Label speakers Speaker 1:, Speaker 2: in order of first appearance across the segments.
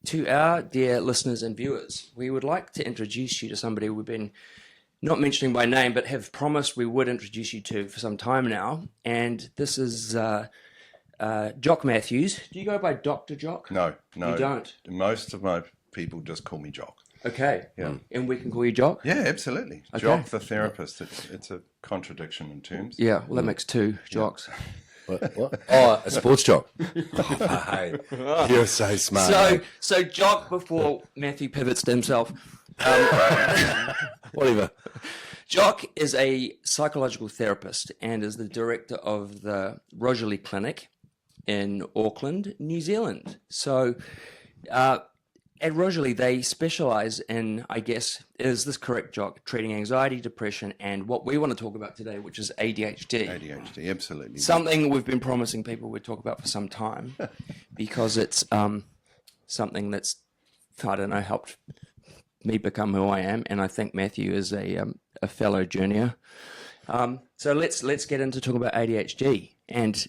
Speaker 1: To our dear listeners and viewers, we would like to introduce you to somebody we've been not mentioning by name, but have promised we would introduce you to for some time now. And this is Jock Matthews. Do you go by Dr. Jock?
Speaker 2: No.
Speaker 1: You don't?
Speaker 2: Most of my people just call me Jock.
Speaker 1: Okay.
Speaker 2: Yeah.
Speaker 1: And we can call you Jock?
Speaker 2: Yeah, absolutely.
Speaker 1: Okay.
Speaker 2: Jock the therapist. It's a contradiction in terms.
Speaker 1: Yeah, well, that makes two Jocks.
Speaker 3: What? Oh, a sports jock. Oh, mate. You're so smart.
Speaker 1: So Jock, before Matthew pivots to himself,
Speaker 3: Whatever.
Speaker 1: Jock is a psychological therapist and is the director of the Rojolie Clinic in Auckland, New Zealand. So at Rojolie, they specialize in, I guess, is this correct, Jock, treating anxiety, depression, and what we want to talk about today, which is ADHD.
Speaker 2: ADHD, absolutely.
Speaker 1: Something we've been promising people we'd talk about for some time because it's something that's, I don't know, helped me become who I am, and I think Matthew is a fellow junior. So let's get into talking about ADHD and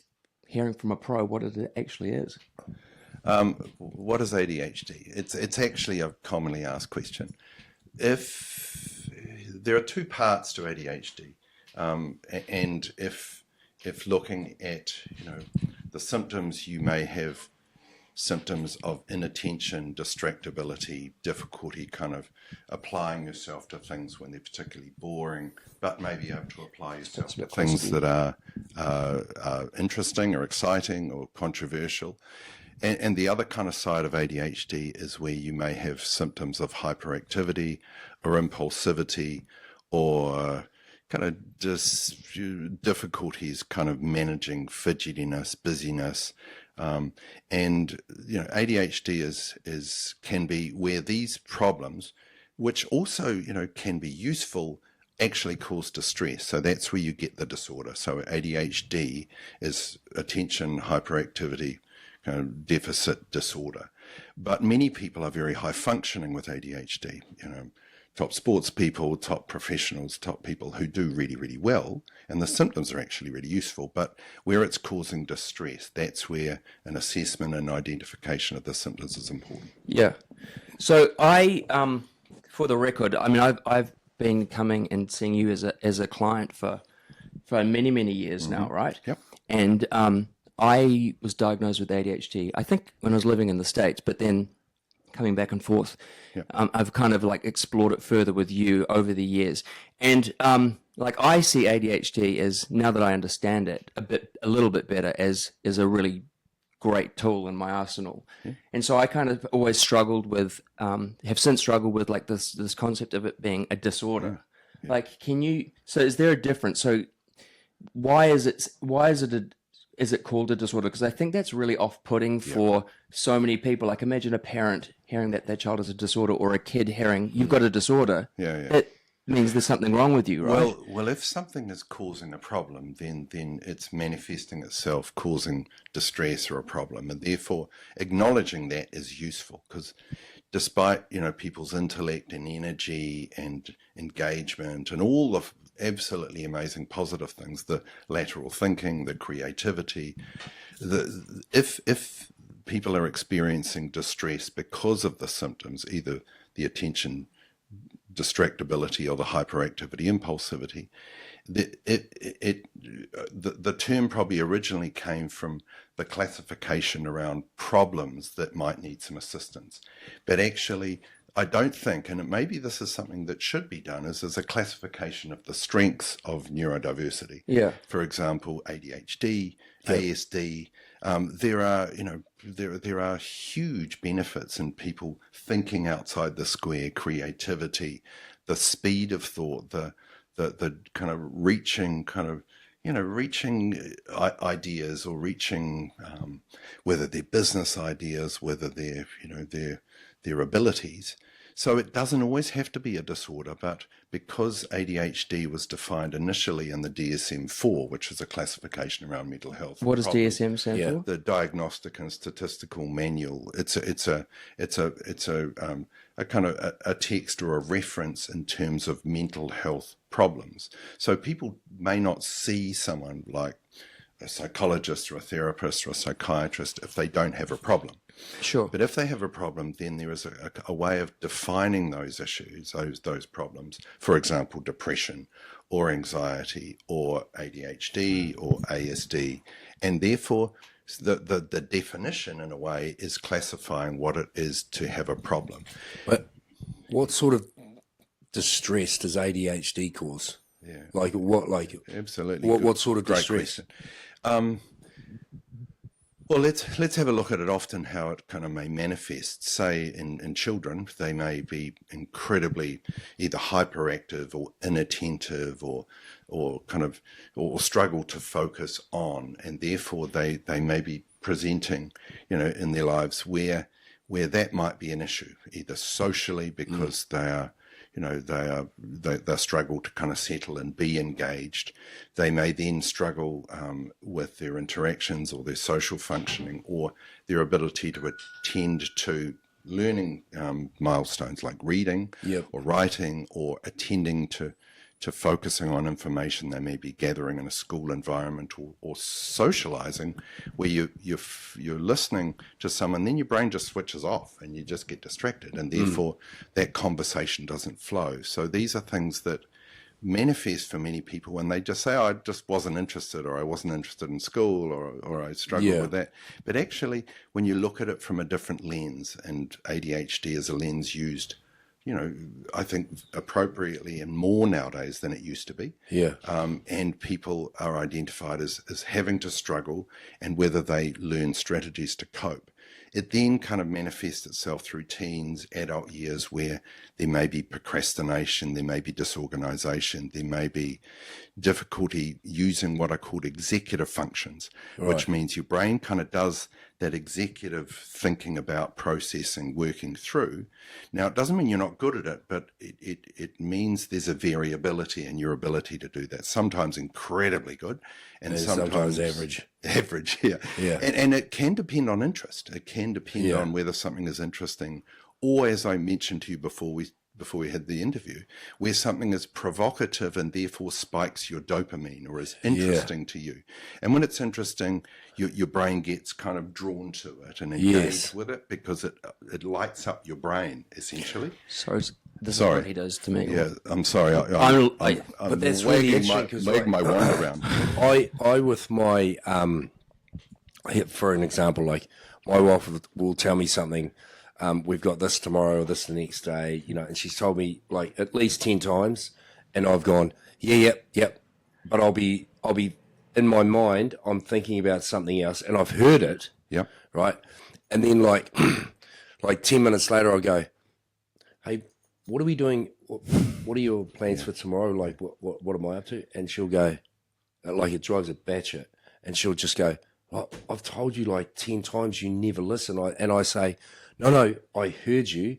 Speaker 1: hearing from a pro what it actually is.
Speaker 2: What is ADHD? It's actually a commonly asked question. If there are two parts to ADHD, and if looking at the symptoms, you may have symptoms of inattention, distractibility, difficulty kind of applying yourself to things when they're particularly boring, but maybe able to apply yourself to things that are interesting or exciting or controversial. And the other kind of side of ADHD is where you may have symptoms of hyperactivity or impulsivity or kind of difficulties kind of managing fidgetiness, busyness. And ADHD can be where these problems, which also can be useful, actually cause distress. So that's where you get the disorder. So ADHD is attention hyperactivity kind of deficit disorder. But many people are very high functioning with ADHD. Top sports people, top professionals, top people who do really, really well, and the symptoms are actually really useful. But where it's causing distress, that's where an assessment and identification of the symptoms is important.
Speaker 1: Yeah. So I, for the record, I mean, I've been coming and seeing you as a client for many years now, right?
Speaker 2: Yep.
Speaker 1: And I was diagnosed with ADHD, I think when I was living in the States, but then coming back and forth, I've kind of like explored it further with you over the years. And like I see ADHD as, now that I understand it a little bit better, as a really great tool in my arsenal. And so I kind of always struggled with, have since struggled with like this concept of it being a disorder. Like, so is there a difference? So why is it called a disorder? Because I think that's really off-putting for so many people. Like, imagine a parent hearing that their child has a disorder, or a kid hearing you've got a disorder. It means there's something wrong with you, right?
Speaker 2: Well, if something is causing a problem, then it's manifesting itself, causing distress or a problem, and therefore acknowledging that is useful, because despite people's intellect and energy and engagement and all the absolutely amazing positive things, the lateral thinking, the creativity, if people are experiencing distress because of the symptoms, either the attention distractibility or the hyperactivity, impulsivity, the term probably originally came from the classification around problems that might need some assistance. But actually, I don't think, and maybe this is something that should be done, is a classification of the strengths of neurodiversity.
Speaker 1: Yeah.
Speaker 2: For example, ADHD, ASD. There are huge benefits in people thinking outside the square, creativity, the speed of thought, the kind of reaching ideas, or reaching whether they're business ideas, whether they're their abilities. So it doesn't always have to be a disorder, but because ADHD was defined initially in the DSM-4, which is a classification around mental health.
Speaker 1: What does DSM stand for?
Speaker 2: The Diagnostic and Statistical Manual. It's a kind of a text or a reference in terms of mental health problems. So people may not see someone like a psychologist or a therapist or a psychiatrist if they don't have a problem.
Speaker 1: Sure.
Speaker 2: But if they have a problem, then there is a way of defining those issues, those problems. For example, depression or anxiety or ADHD or ASD. And therefore, the definition, in a way, is classifying what it is to have a problem.
Speaker 3: But what sort of distress does ADHD cause?
Speaker 2: Yeah.
Speaker 3: Like what? Like
Speaker 2: Absolutely.
Speaker 3: What sort of
Speaker 2: Great
Speaker 3: distress?
Speaker 2: question. Well, let's have a look at it often, how it kind of may manifest. Say in children, they may be incredibly either hyperactive or inattentive or struggle to focus on, and therefore they may be presenting, in their lives where that might be an issue, either socially because they struggle to kind of settle and be engaged. They may then struggle with their interactions or their social functioning or their ability to attend to learning milestones like reading or writing or attending to focusing on information they may be gathering in a school environment or socializing, where you're listening to someone, then your brain just switches off and you just get distracted, and therefore that conversation doesn't flow. So these are things that manifest for many people when they just say, I just wasn't interested, or I wasn't interested in school, or I struggled with that. But actually, when you look at it from a different lens, and ADHD is a lens used, I think appropriately and more nowadays than it used to be.
Speaker 3: Yeah.
Speaker 2: And people are identified as having to struggle, and whether they learn strategies to cope. It then kind of manifests itself through teens, adult years, where there may be procrastination, there may be disorganization, there may be difficulty using what are called executive functions, which means your brain kind of does that executive thinking about, processing, working through. Now, it doesn't mean you're not good at it, but it means there's a variability in your ability to do that. Sometimes incredibly good, and sometimes
Speaker 3: average.
Speaker 2: Average, yeah. And it can depend on interest. It can depend on whether something is interesting, or, as I mentioned to you before we had the interview, where something is provocative and therefore spikes your dopamine or is interesting to you. And when it's interesting, your brain gets kind of drawn to it and engaged with it, because it lights up your brain, essentially.
Speaker 1: So this is what he does to me.
Speaker 2: Yeah, I'm sorry.
Speaker 3: But that's really interesting,
Speaker 2: wagging my wand around.
Speaker 3: I with my, for an example, like my wife will tell me something. We've got this tomorrow or this the next day, and she's told me like at least 10 times, and I've gone, yep. But I'll be in my mind, I'm thinking about something else, and I've heard it.
Speaker 2: Yep.
Speaker 3: Right. And then like 10 minutes later, I'll go, hey, what are we doing? What are your plans for tomorrow? Like, what am I up to? And she'll go, like, it drives a batshit, and she'll just go, well, I've told you like 10 times, you never listen. And I say, no, I heard you,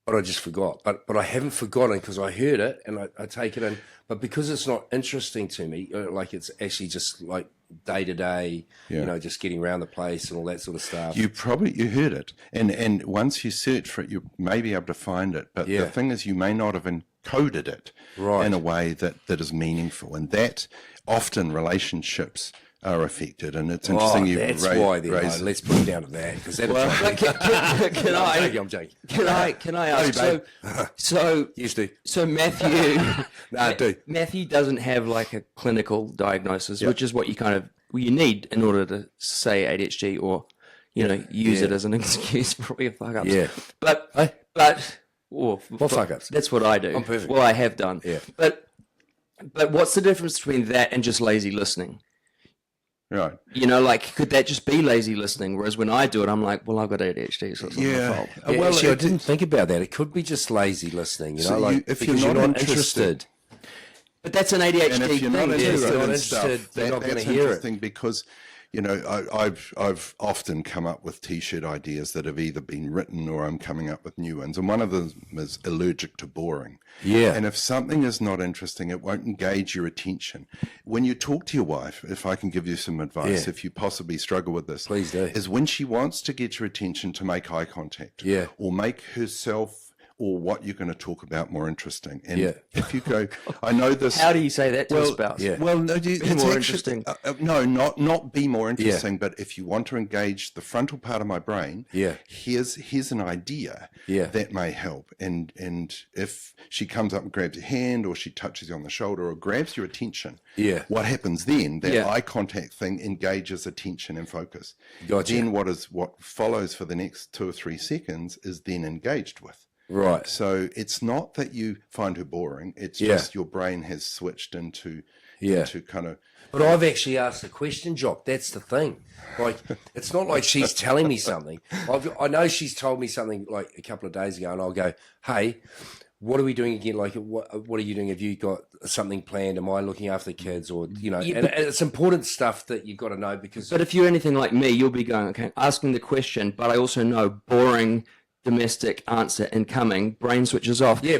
Speaker 3: but I just forgot. But I haven't forgotten, because I heard it and I take it in. But because it's not interesting to me, like it's actually just like day to day, just getting around the place and all that sort of stuff.
Speaker 2: You heard it, and once you search for it, you may be able to find it. But the thing is, you may not have encoded it in a way that is meaningful, and that often relationships are affected. And it's interesting
Speaker 3: that's why then, let's put it down to that, because
Speaker 1: Can
Speaker 3: I'm joking.
Speaker 1: Can I ask? So
Speaker 3: Used to.
Speaker 1: So Matthew,
Speaker 3: I do.
Speaker 1: Matthew doesn't have like a clinical diagnosis, which is what you need in order to say ADHD, or use it as an excuse for your fuck ups.
Speaker 3: Yeah.
Speaker 1: But
Speaker 3: fuck ups?
Speaker 1: That's what I do.
Speaker 3: I'm perfect.
Speaker 1: Well, I have done.
Speaker 3: Yeah.
Speaker 1: But what's the difference between that and just lazy listening?
Speaker 2: Right.
Speaker 1: Like, could that just be lazy listening? Whereas when I do it, I'm like, well, I've got ADHD, so it's not my fault.
Speaker 3: Well, actually, I didn't think about that. It could be just lazy listening,
Speaker 2: if you're not interested.
Speaker 1: But that's an ADHD
Speaker 2: And if you're not
Speaker 1: thing.
Speaker 2: interested in
Speaker 3: stuff,
Speaker 2: stuff,
Speaker 3: they're not going to
Speaker 2: that's
Speaker 3: hear
Speaker 2: interesting, because I've often come up with T-shirt ideas that have either been written or I'm coming up with new ones. And one of them is allergic to boring.
Speaker 3: Yeah.
Speaker 2: And if something is not interesting, it won't engage your attention. When you talk to your wife, if I can give you some advice, if you possibly struggle with this,
Speaker 3: Please do.
Speaker 2: is when she wants to get your attention, to make eye contact, or make herself or what you're going to talk about more interesting. And
Speaker 3: Yeah.
Speaker 2: if you go, I know this.
Speaker 1: How do you say that to a spouse?
Speaker 3: yeah.
Speaker 2: Well, no,
Speaker 1: Be
Speaker 2: it's
Speaker 1: more
Speaker 2: actually,
Speaker 1: interesting.
Speaker 2: no, not be more interesting, but if you want to engage the frontal part of my brain,
Speaker 3: Yeah.
Speaker 2: here's an idea
Speaker 3: Yeah.
Speaker 2: that may help. And if she comes up and grabs your hand, or she touches you on the shoulder, or grabs your attention,
Speaker 3: Yeah.
Speaker 2: what happens then? That
Speaker 1: Yeah.
Speaker 2: eye contact thing engages attention and focus.
Speaker 3: Gotcha.
Speaker 2: Then what follows for the next 2 or 3 seconds is then engaged with.
Speaker 3: Right.
Speaker 2: So it's not that you find her boring; it's
Speaker 3: Yeah.
Speaker 2: just your brain has switched into
Speaker 3: Yeah.
Speaker 2: kind of.
Speaker 3: But I've actually asked the question, Jock. That's the thing. Like, it's not like she's telling me something. I know she's told me something like a couple of days ago, and I'll go, "Hey, what are we doing again? Like, what are you doing? Have you got something planned? Am I looking after the kids? Or, you know, and it's important stuff that you've got to know because."
Speaker 1: But if you're anything like me, you'll be going, okay, asking the question, but I also know boring domestic answer incoming, brain switches off.
Speaker 3: Yeah,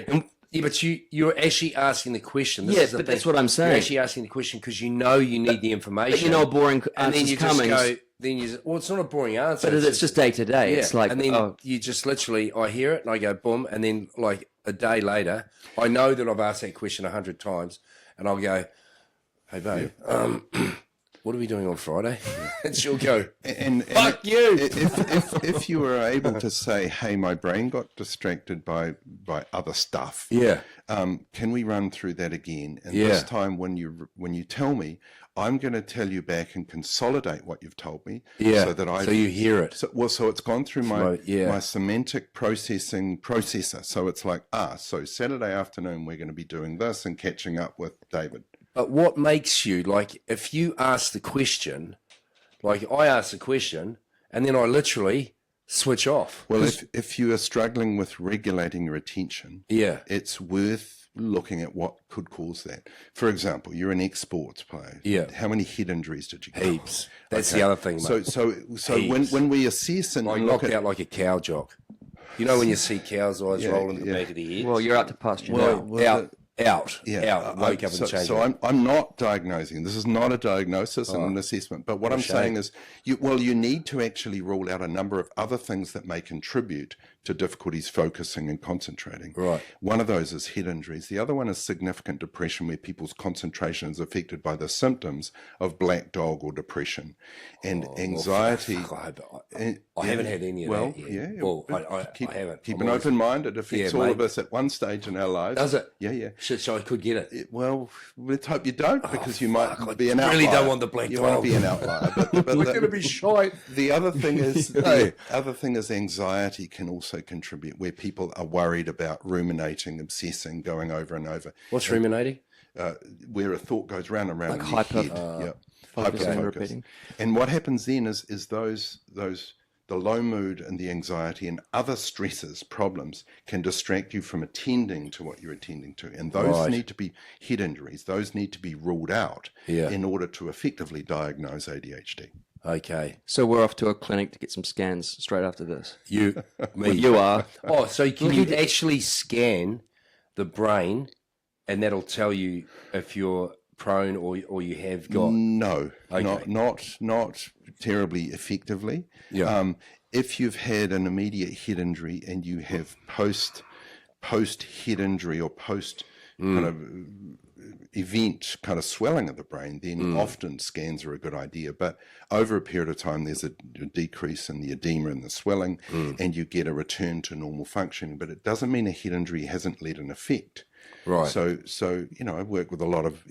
Speaker 3: but you're actually asking the question. This
Speaker 1: Yeah,
Speaker 3: is the
Speaker 1: but
Speaker 3: thing.
Speaker 1: that's what I'm saying.
Speaker 3: You're actually asking the question because you know you need the information.
Speaker 1: But you know, a boring
Speaker 3: and then
Speaker 1: answer's
Speaker 3: you
Speaker 1: coming.
Speaker 3: just go. Then you. Well, it's not a boring answer.
Speaker 1: But it's just day to day. It's like,
Speaker 3: and then
Speaker 1: oh,
Speaker 3: you just literally, I hear it and I go boom, and then like a day later, I know that I've asked that question 100 times, and I'll go, "Hey, babe, what are we doing on Friday?" And she'll go,
Speaker 2: And
Speaker 3: "Fuck you."
Speaker 2: if you were able to say, "Hey, my brain got distracted by other stuff,"
Speaker 3: Yeah,
Speaker 2: can we run through that again? And
Speaker 3: Yeah.
Speaker 2: this time, when you tell me, I'm going to tell you back and consolidate what you've told me,
Speaker 3: yeah.
Speaker 2: so that
Speaker 3: so you hear it.
Speaker 2: So it's gone through my
Speaker 3: yeah.
Speaker 2: my semantic processing processor. So it's like, so Saturday afternoon we're going to be doing this and catching up with David.
Speaker 3: But what makes you, like, if you ask the question, like I ask the question, and then I literally switch off.
Speaker 2: Well, if you are struggling with regulating your attention,
Speaker 3: Yeah,
Speaker 2: it's worth looking at what could cause that. For example, you're an ex-sports player.
Speaker 3: Yeah.
Speaker 2: How many head injuries did you get?
Speaker 3: heaps. That's
Speaker 2: Okay.
Speaker 3: the other thing, mate.
Speaker 2: So
Speaker 3: Heaps.
Speaker 2: when we assess and
Speaker 3: I
Speaker 2: look
Speaker 3: knocked
Speaker 2: at
Speaker 3: out like a cow, Jock. You know when you see cows' eyes roll in the back of the head?
Speaker 1: well, you're out to pasture
Speaker 2: Well,
Speaker 1: now.
Speaker 3: out. Wake up and change
Speaker 2: so
Speaker 3: it.
Speaker 2: I'm not diagnosing. This is not a diagnosis and an assessment. But what I'm saying is, you need to actually rule out a number of other things that may contribute to difficulties focusing and concentrating.
Speaker 3: Right.
Speaker 2: One of those is head injuries. The other one is significant depression, where people's concentration is affected by the symptoms of black dog or depression, and anxiety.
Speaker 3: I haven't had any of that yet.
Speaker 2: Yeah.
Speaker 3: Well, I haven't.
Speaker 2: Keep
Speaker 3: I'm
Speaker 2: an
Speaker 3: always-
Speaker 2: open mind. It affects
Speaker 3: Yeah,
Speaker 2: all
Speaker 3: mate.
Speaker 2: of us at one stage in our lives.
Speaker 3: Does it?
Speaker 2: Yeah.
Speaker 3: Shit, so I could get it.
Speaker 2: Well, let's hope you don't, because you might
Speaker 3: fuck,
Speaker 2: be an
Speaker 3: I
Speaker 2: outlier.
Speaker 3: really don't want the black
Speaker 2: You want
Speaker 3: dog.
Speaker 2: to be an outlier. But
Speaker 3: We're going to be shite.
Speaker 2: the other thing is
Speaker 3: Hey.
Speaker 2: anxiety can also contribute, where people are worried about ruminating, obsessing, going over and over.
Speaker 3: What's ruminating?
Speaker 2: Where a thought goes round and round
Speaker 1: Like
Speaker 2: in your
Speaker 1: hyper-
Speaker 2: head.
Speaker 1: focusing and
Speaker 2: Hyperfocus.
Speaker 1: repeating.
Speaker 2: And what happens then is those the low mood and the anxiety and other stresses, problems, can distract you from attending to what you're attending to. And those
Speaker 3: Right.
Speaker 2: need to be head injuries. Those need to be ruled out
Speaker 3: Yeah.
Speaker 2: in order to effectively diagnose ADHD.
Speaker 3: Okay.
Speaker 1: So we're off to a clinic to get some scans straight after this.
Speaker 3: You, me.
Speaker 1: You are.
Speaker 3: Oh, so can you actually scan the brain and that'll tell you if you're prone or you have got...
Speaker 2: No,
Speaker 3: Okay.
Speaker 2: not terribly effectively.
Speaker 3: Yeah.
Speaker 2: If you've had an immediate head injury and you have post head injury or post kind of event kind of swelling of the brain, then often scans are a good idea. But over a period of time, there's a decrease in the edema and the swelling, and you get a return to normal functioning. But it doesn't mean a head injury hasn't led an effect.
Speaker 3: Right.
Speaker 2: So I work with a lot of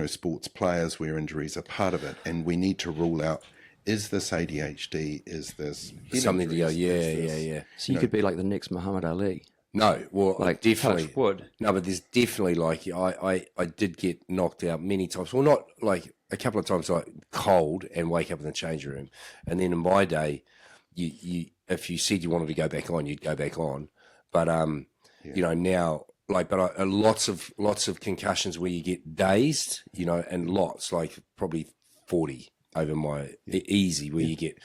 Speaker 2: sports players where injuries are part of it, and we need to rule out: is this ADHD? Is this head
Speaker 3: Something to go,
Speaker 2: injuries?
Speaker 3: yeah.
Speaker 1: So you could be like the next Muhammad Ali.
Speaker 3: No, well,
Speaker 1: Like
Speaker 3: definitely.
Speaker 1: touch wood.
Speaker 3: No, but there's definitely like I did get knocked out many times. Well, not like a couple of times, like cold and wake up in the change room. And then in my day, you if you said you wanted to go back on, you'd go back on. But now lots of concussions where you get dazed, and lots, like probably 40 over my easy, where you get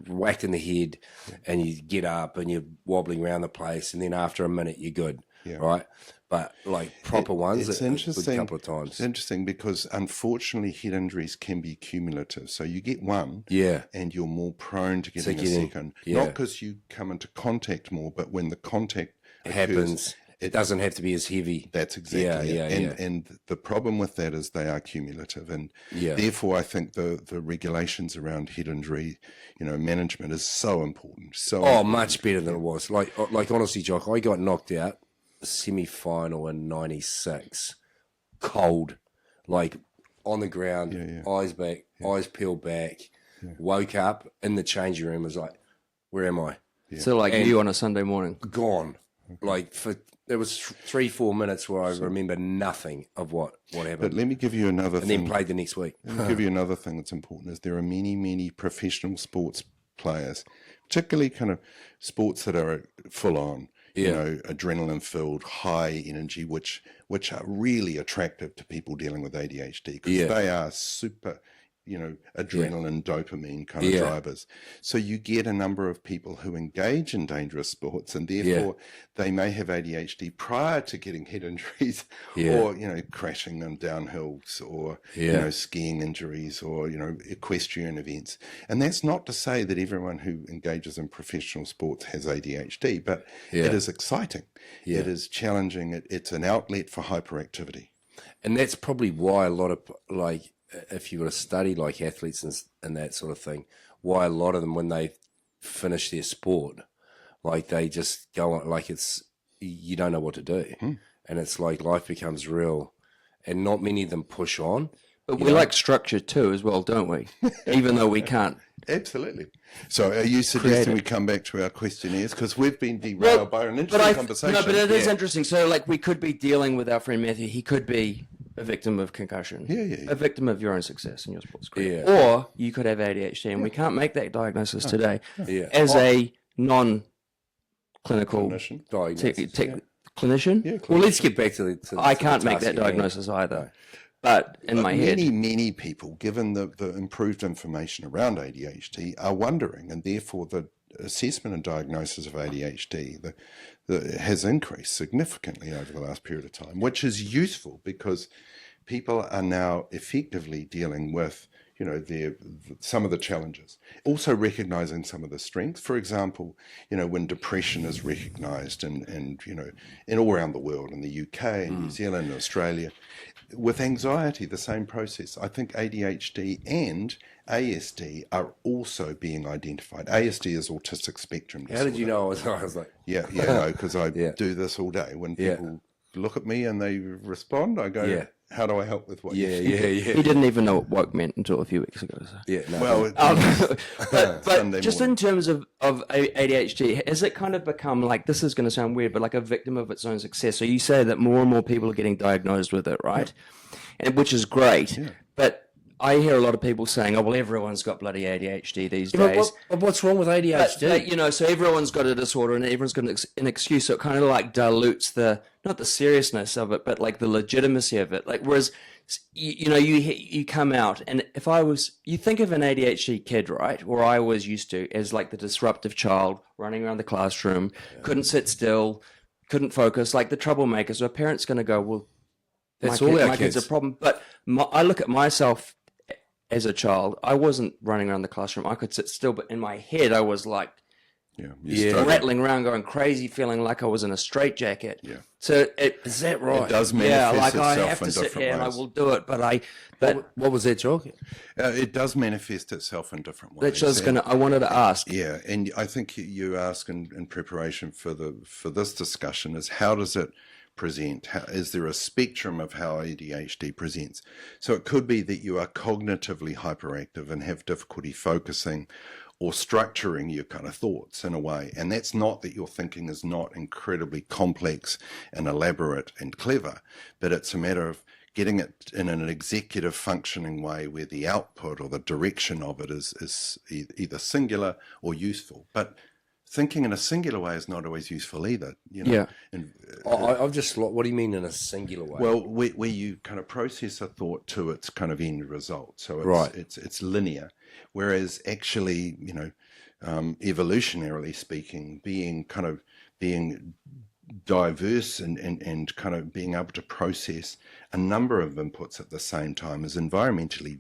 Speaker 3: whacked in the head and you get up and you're wobbling around the place, and then after a minute you're good, right? But like proper ones,
Speaker 2: It's
Speaker 3: a
Speaker 2: interesting.
Speaker 3: couple of times.
Speaker 2: It's interesting because unfortunately head injuries can be cumulative. So you get one,
Speaker 3: Yeah,
Speaker 2: and you're more prone to getting a
Speaker 3: getting-
Speaker 2: second.
Speaker 3: yeah.
Speaker 2: Not because you come into contact more, but when the contact
Speaker 3: happens. It doesn't have to be as heavy.
Speaker 2: That's exactly it. And the problem with that is they are cumulative, and therefore I think the regulations around head injury, management is so important.
Speaker 3: Much better than it was. Like honestly, Jock, I got knocked out semi-final in '96, cold, like on the ground, eyes back, eyes peeled back. Woke up in the changing room, was like, "Where am I?"
Speaker 1: So like you on a Sunday morning,
Speaker 2: Okay.
Speaker 3: Gone. Like there was 3-4 minutes where I remember nothing of what happened.
Speaker 2: But let me give you another thing.
Speaker 3: And then played the next week.
Speaker 2: Let me give you another thing that's important is there are many professional sports players, particularly kind of sports that are full on, adrenaline filled, high energy, which are really attractive to people dealing with ADHD because they are super, adrenaline, dopamine kind of drivers. So you get a number of people who engage in dangerous sports and therefore they may have ADHD prior to getting head injuries or, crashing on downhills or, skiing injuries or, equestrian events. And that's not to say that everyone who engages in professional sports has ADHD, but it is exciting. It is challenging. It's an outlet for hyperactivity.
Speaker 3: And that's probably why a lot of, if you were to study like athletes and that sort of thing, why a lot of them, when they finish their sport, like they just go on, like you don't know what to do. And it's like life becomes real and not many of them push on.
Speaker 1: But we like structure too as well, don't we? Even though we can't.
Speaker 2: Absolutely. So are you suggesting we come back to our questionnaires? Because we've been derailed by an interesting conversation.
Speaker 1: No, but it is interesting. So like we could be dealing with our friend Matthew. He could be a victim of concussion, a victim of your own success in your sports career, or you could have ADHD, and we can't make that diagnosis today as a non-clinical clinician.
Speaker 3: Well, let's get back to
Speaker 1: I can't make that diagnosis either. But in my head,
Speaker 2: many people, given the improved information around ADHD, are wondering, and therefore the assessment and diagnosis of ADHD has increased significantly over the last period of time, which is useful because people are now effectively dealing with, some of the challenges. Also recognizing some of the strengths. For example, when depression is recognized and all around the world, in the UK, New Zealand, Australia, with anxiety, the same process. I think ADHD and ASD are also being identified. ASD is autistic spectrum disorder.
Speaker 3: How did you know I was like...
Speaker 2: because I do this all day. When people look at me and they respond, I go, how do I help with what you think?
Speaker 1: He didn't even know what woke meant until a few weeks ago. So. But just in terms of ADHD, has it kind of become like, this is going to sound weird, but like a victim of its own success? So you say that more and more people are getting diagnosed with it, right? And which is great. But I hear a lot of people saying, "Oh, well, everyone's got bloody ADHD these days."
Speaker 3: What's wrong with ADHD?
Speaker 1: But, so everyone's got a disorder and everyone's got an excuse. So it kind of like dilutes not the seriousness of it, but like the legitimacy of it. Like, whereas, you come out and you think of an ADHD kid, right? Or I always used to, as like the disruptive child running around the classroom, couldn't sit still, couldn't focus, like the troublemaker. So a parent's going to go, well,
Speaker 3: that's
Speaker 1: my kid's a problem. But I look at myself as a child, I wasn't running around the classroom. I could sit still, but in my head, I was like, rattling around, going crazy, feeling like I was in a straitjacket. So is that right?
Speaker 2: It does manifest itself
Speaker 1: I have to sit here and I will do it, but
Speaker 3: what was that, Jock?
Speaker 2: It does manifest itself in different ways.
Speaker 1: That's just I wanted to ask.
Speaker 2: Yeah, and I think you ask in preparation for this discussion is how does it present? Is there a spectrum of how ADHD presents? So it could be that you are cognitively hyperactive and have difficulty focusing or structuring your kind of thoughts in a way. And that's not that your thinking is not incredibly complex and elaborate and clever, but it's a matter of getting it in an executive functioning way where the output or the direction of it is either singular or useful. But thinking in a singular way is not always useful either. And,
Speaker 3: I've just, what do you mean in a singular way?
Speaker 2: Well, where you kind of process a thought to its kind of end result. So it's linear. Whereas actually, evolutionarily speaking, being diverse and kind of being able to process a number of inputs at the same time is environmentally,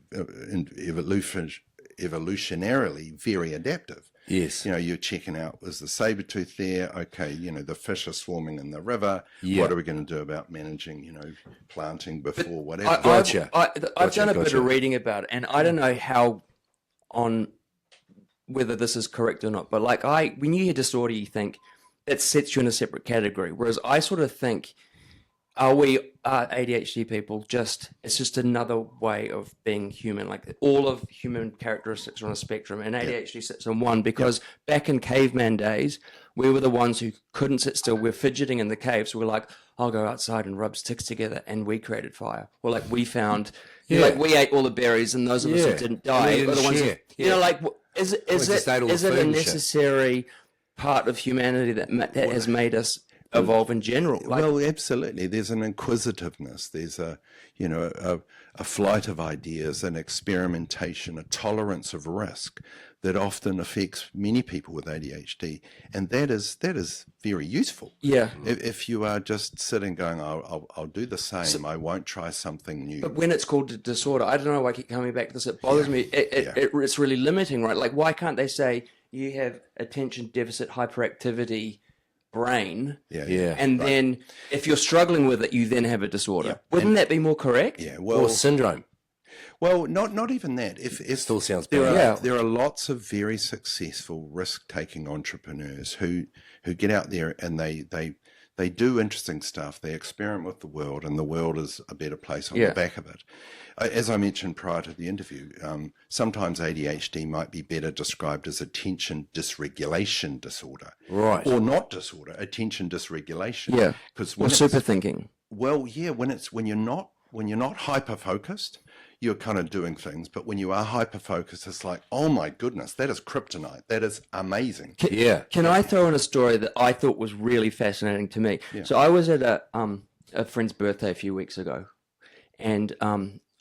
Speaker 2: evolutionarily very adaptive.
Speaker 3: Yes.
Speaker 2: You know, you're checking out, is the saber-tooth there? Okay, you know, the fish are swarming in the river.
Speaker 3: Yeah.
Speaker 2: What are we going to do about managing, you know, planting before whatever?
Speaker 1: I've done a bit of reading about it, and I don't know how on whether this is correct or not, but like when you hear disorder, you think it sets you in a separate category, whereas I sort of think, are ADHD people it's just another way of being human? Like all of human characteristics are on a spectrum, and ADHD sits on one, because back in caveman days, we were the ones who couldn't sit still. We're fidgeting in the caves. So we're like, I'll go outside and rub sticks together, and we created fire. Or like we found, like we ate all the berries, and those of us who didn't die are the ones who, you know, like is it a necessary part of humanity that has made us evolve in general?
Speaker 2: Well, absolutely. There's an inquisitiveness. There's a flight of ideas, an experimentation, a tolerance of risk that often affects many people with ADHD, and that is very useful.
Speaker 1: Yeah.
Speaker 2: If you are just sitting going, I'll do the same. I won't try something new.
Speaker 1: But when it's called a disorder, I don't know why I keep coming back to this. It bothers me. It's really limiting, right? Like, why can't they say you have attention deficit hyperactivity brain, and then if you're struggling with it, you then have a disorder? Wouldn't that be more correct?
Speaker 2: Yeah, well,
Speaker 3: or syndrome.
Speaker 2: Well, not even that. If
Speaker 3: Still sounds bad.
Speaker 2: There are lots of very successful risk-taking entrepreneurs who get out there and they do interesting stuff. They experiment with the world, and the world is a better place on the back of it. As I mentioned prior to the interview, sometimes ADHD might be better described as attention dysregulation disorder,
Speaker 3: right?
Speaker 2: Or not disorder, attention dysregulation.
Speaker 1: Yeah,
Speaker 2: because
Speaker 1: or super thinking.
Speaker 2: Well, yeah, when you're not hyper focused, you're kind of doing things. But when you are hyper focused, it's like, oh my goodness, that is kryptonite. That is amazing.
Speaker 1: Can I throw in a story that I thought was really fascinating to me? Yeah. So I was at a friend's birthday a few weeks ago, and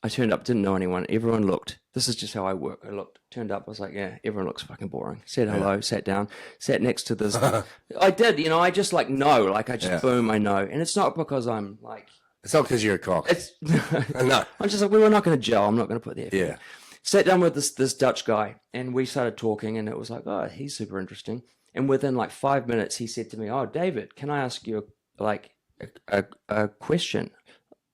Speaker 1: I turned up, didn't know anyone. Everyone looked. This is just how I work. I looked, turned up. I was like, yeah, everyone looks fucking boring. Said hello, sat down, sat next to this. I did, you know. I just boom, I know. And it's not because I'm like.
Speaker 3: It's not because you're a cock.
Speaker 1: No. I'm just like, we're not going to gel. I'm not going to put the effort.
Speaker 3: Yeah.
Speaker 1: Sat down with this Dutch guy, and we started talking, and it was like, oh, he's super interesting. And within like 5 minutes, he said to me, oh, David, can I ask you a question?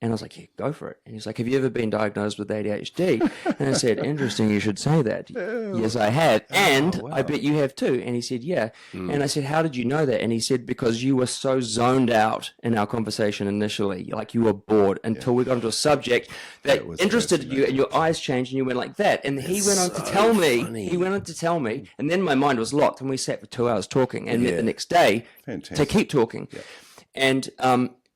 Speaker 1: And I was like, yeah, go for it. And he's like, have you ever been diagnosed with ADHD? And I said, interesting, you should say that. Yes, I had. And wow. I bet you have too. And he said, yeah. And I said, how did you know that? And he said, because you were so zoned out in our conversation initially, like you were bored until we got into a subject that interested you, and your eyes changed and you went like that. And he went on to tell me, and then my mind was locked, and we sat for 2 hours talking and met the next day to keep talking. Yeah. And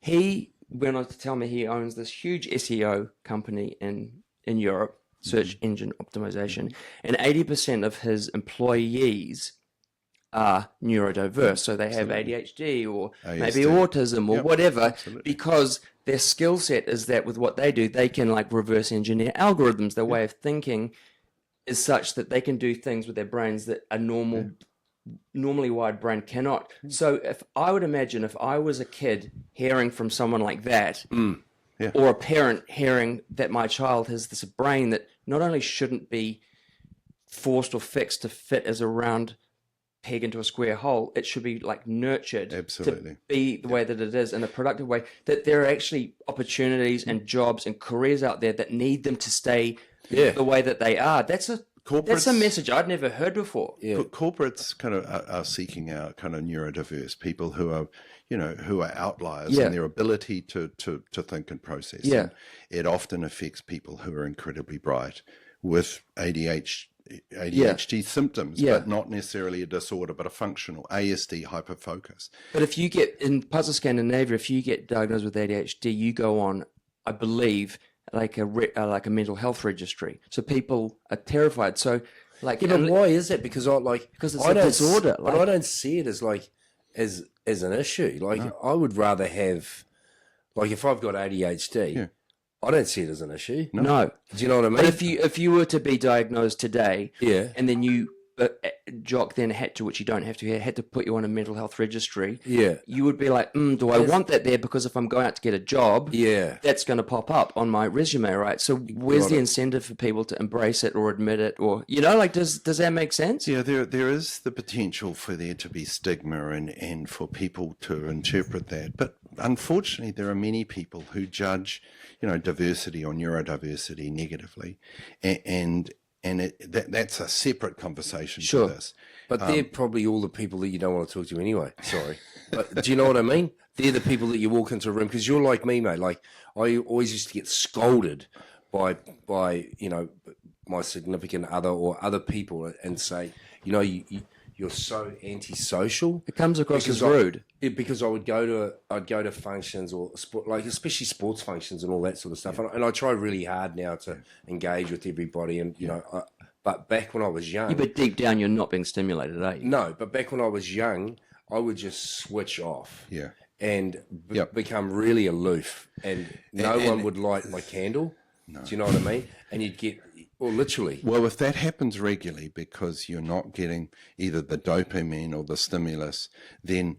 Speaker 1: he went on to tell me he owns this huge SEO company in Europe, search engine optimization, and 80% of his employees are neurodiverse. So they have ADHD or maybe autism or whatever, because their skill set is that with what they do, they can like reverse engineer algorithms. Their way of thinking is such that they can do things with their brains that a normally wired brain cannot. So if I would imagine if I was a kid hearing from someone like that, or a parent hearing that my child has this brain that not only shouldn't be forced or fixed to fit as a round peg into a square hole, it should be like nurtured to be the way that it is in a productive way, that there are actually opportunities and jobs and careers out there that need them to stay the way that they are. That's a message I'd never heard before.
Speaker 2: Yeah. Corporates kind of are seeking out kind of neurodiverse people who are, who are outliers in their ability to think and process.
Speaker 1: Yeah.
Speaker 2: And it often affects people who are incredibly bright with ADHD symptoms, but not necessarily a disorder, but a functional ASD hyperfocus.
Speaker 1: But if you get, in Puzzle Scandinavia, if you get diagnosed with ADHD, you go on, I believe, like a mental health registry. So people are terrified. So like,
Speaker 3: but why is that? Because because it's a disorder. But I don't see it as as an issue. Like I would rather have, like if I've got ADHD, I don't see it as an issue.
Speaker 1: No.
Speaker 3: Do you know what I mean?
Speaker 1: But if you were to be diagnosed today, and then you Jock then had to, which you don't have to, had to put you on a mental health registry.
Speaker 3: Yeah.
Speaker 1: You would be like, do I want that there? Because if I'm going out to get a job,
Speaker 3: Yeah.
Speaker 1: that's going to pop up on my resume, right? So where's
Speaker 3: Got
Speaker 1: the
Speaker 3: it.
Speaker 1: incentive for people to embrace it or admit it, or like does that make sense?
Speaker 2: Yeah, there is the potential for there to be stigma and for people to interpret that. But unfortunately, there are many people who judge, diversity or neurodiversity negatively, and that's a separate conversation
Speaker 1: Sure.
Speaker 2: to this.
Speaker 3: But they're probably all the people that you don't want to talk to anyway. Sorry. But do you know what I mean? They're the people that you walk into a room, because you're like me, mate. Like, I always used to get scolded by my significant other or other people and say, you're so antisocial.
Speaker 1: It comes across as
Speaker 3: Because
Speaker 1: rude.
Speaker 3: Because I'd go to functions or sport, like especially sports functions and all that sort of stuff. And I try really hard now to engage with everybody. And but back when I was young,
Speaker 1: But deep down, you're not being stimulated, are you?
Speaker 3: no. But back when I was young, I would just switch off.
Speaker 2: Yeah.
Speaker 3: And
Speaker 2: Yep.
Speaker 3: become really aloof, and no
Speaker 2: And-
Speaker 3: one would light my candle. Do you know what I mean? And you'd get, or literally,
Speaker 2: Well, if that happens regularly because you're not getting either the dopamine or the stimulus, then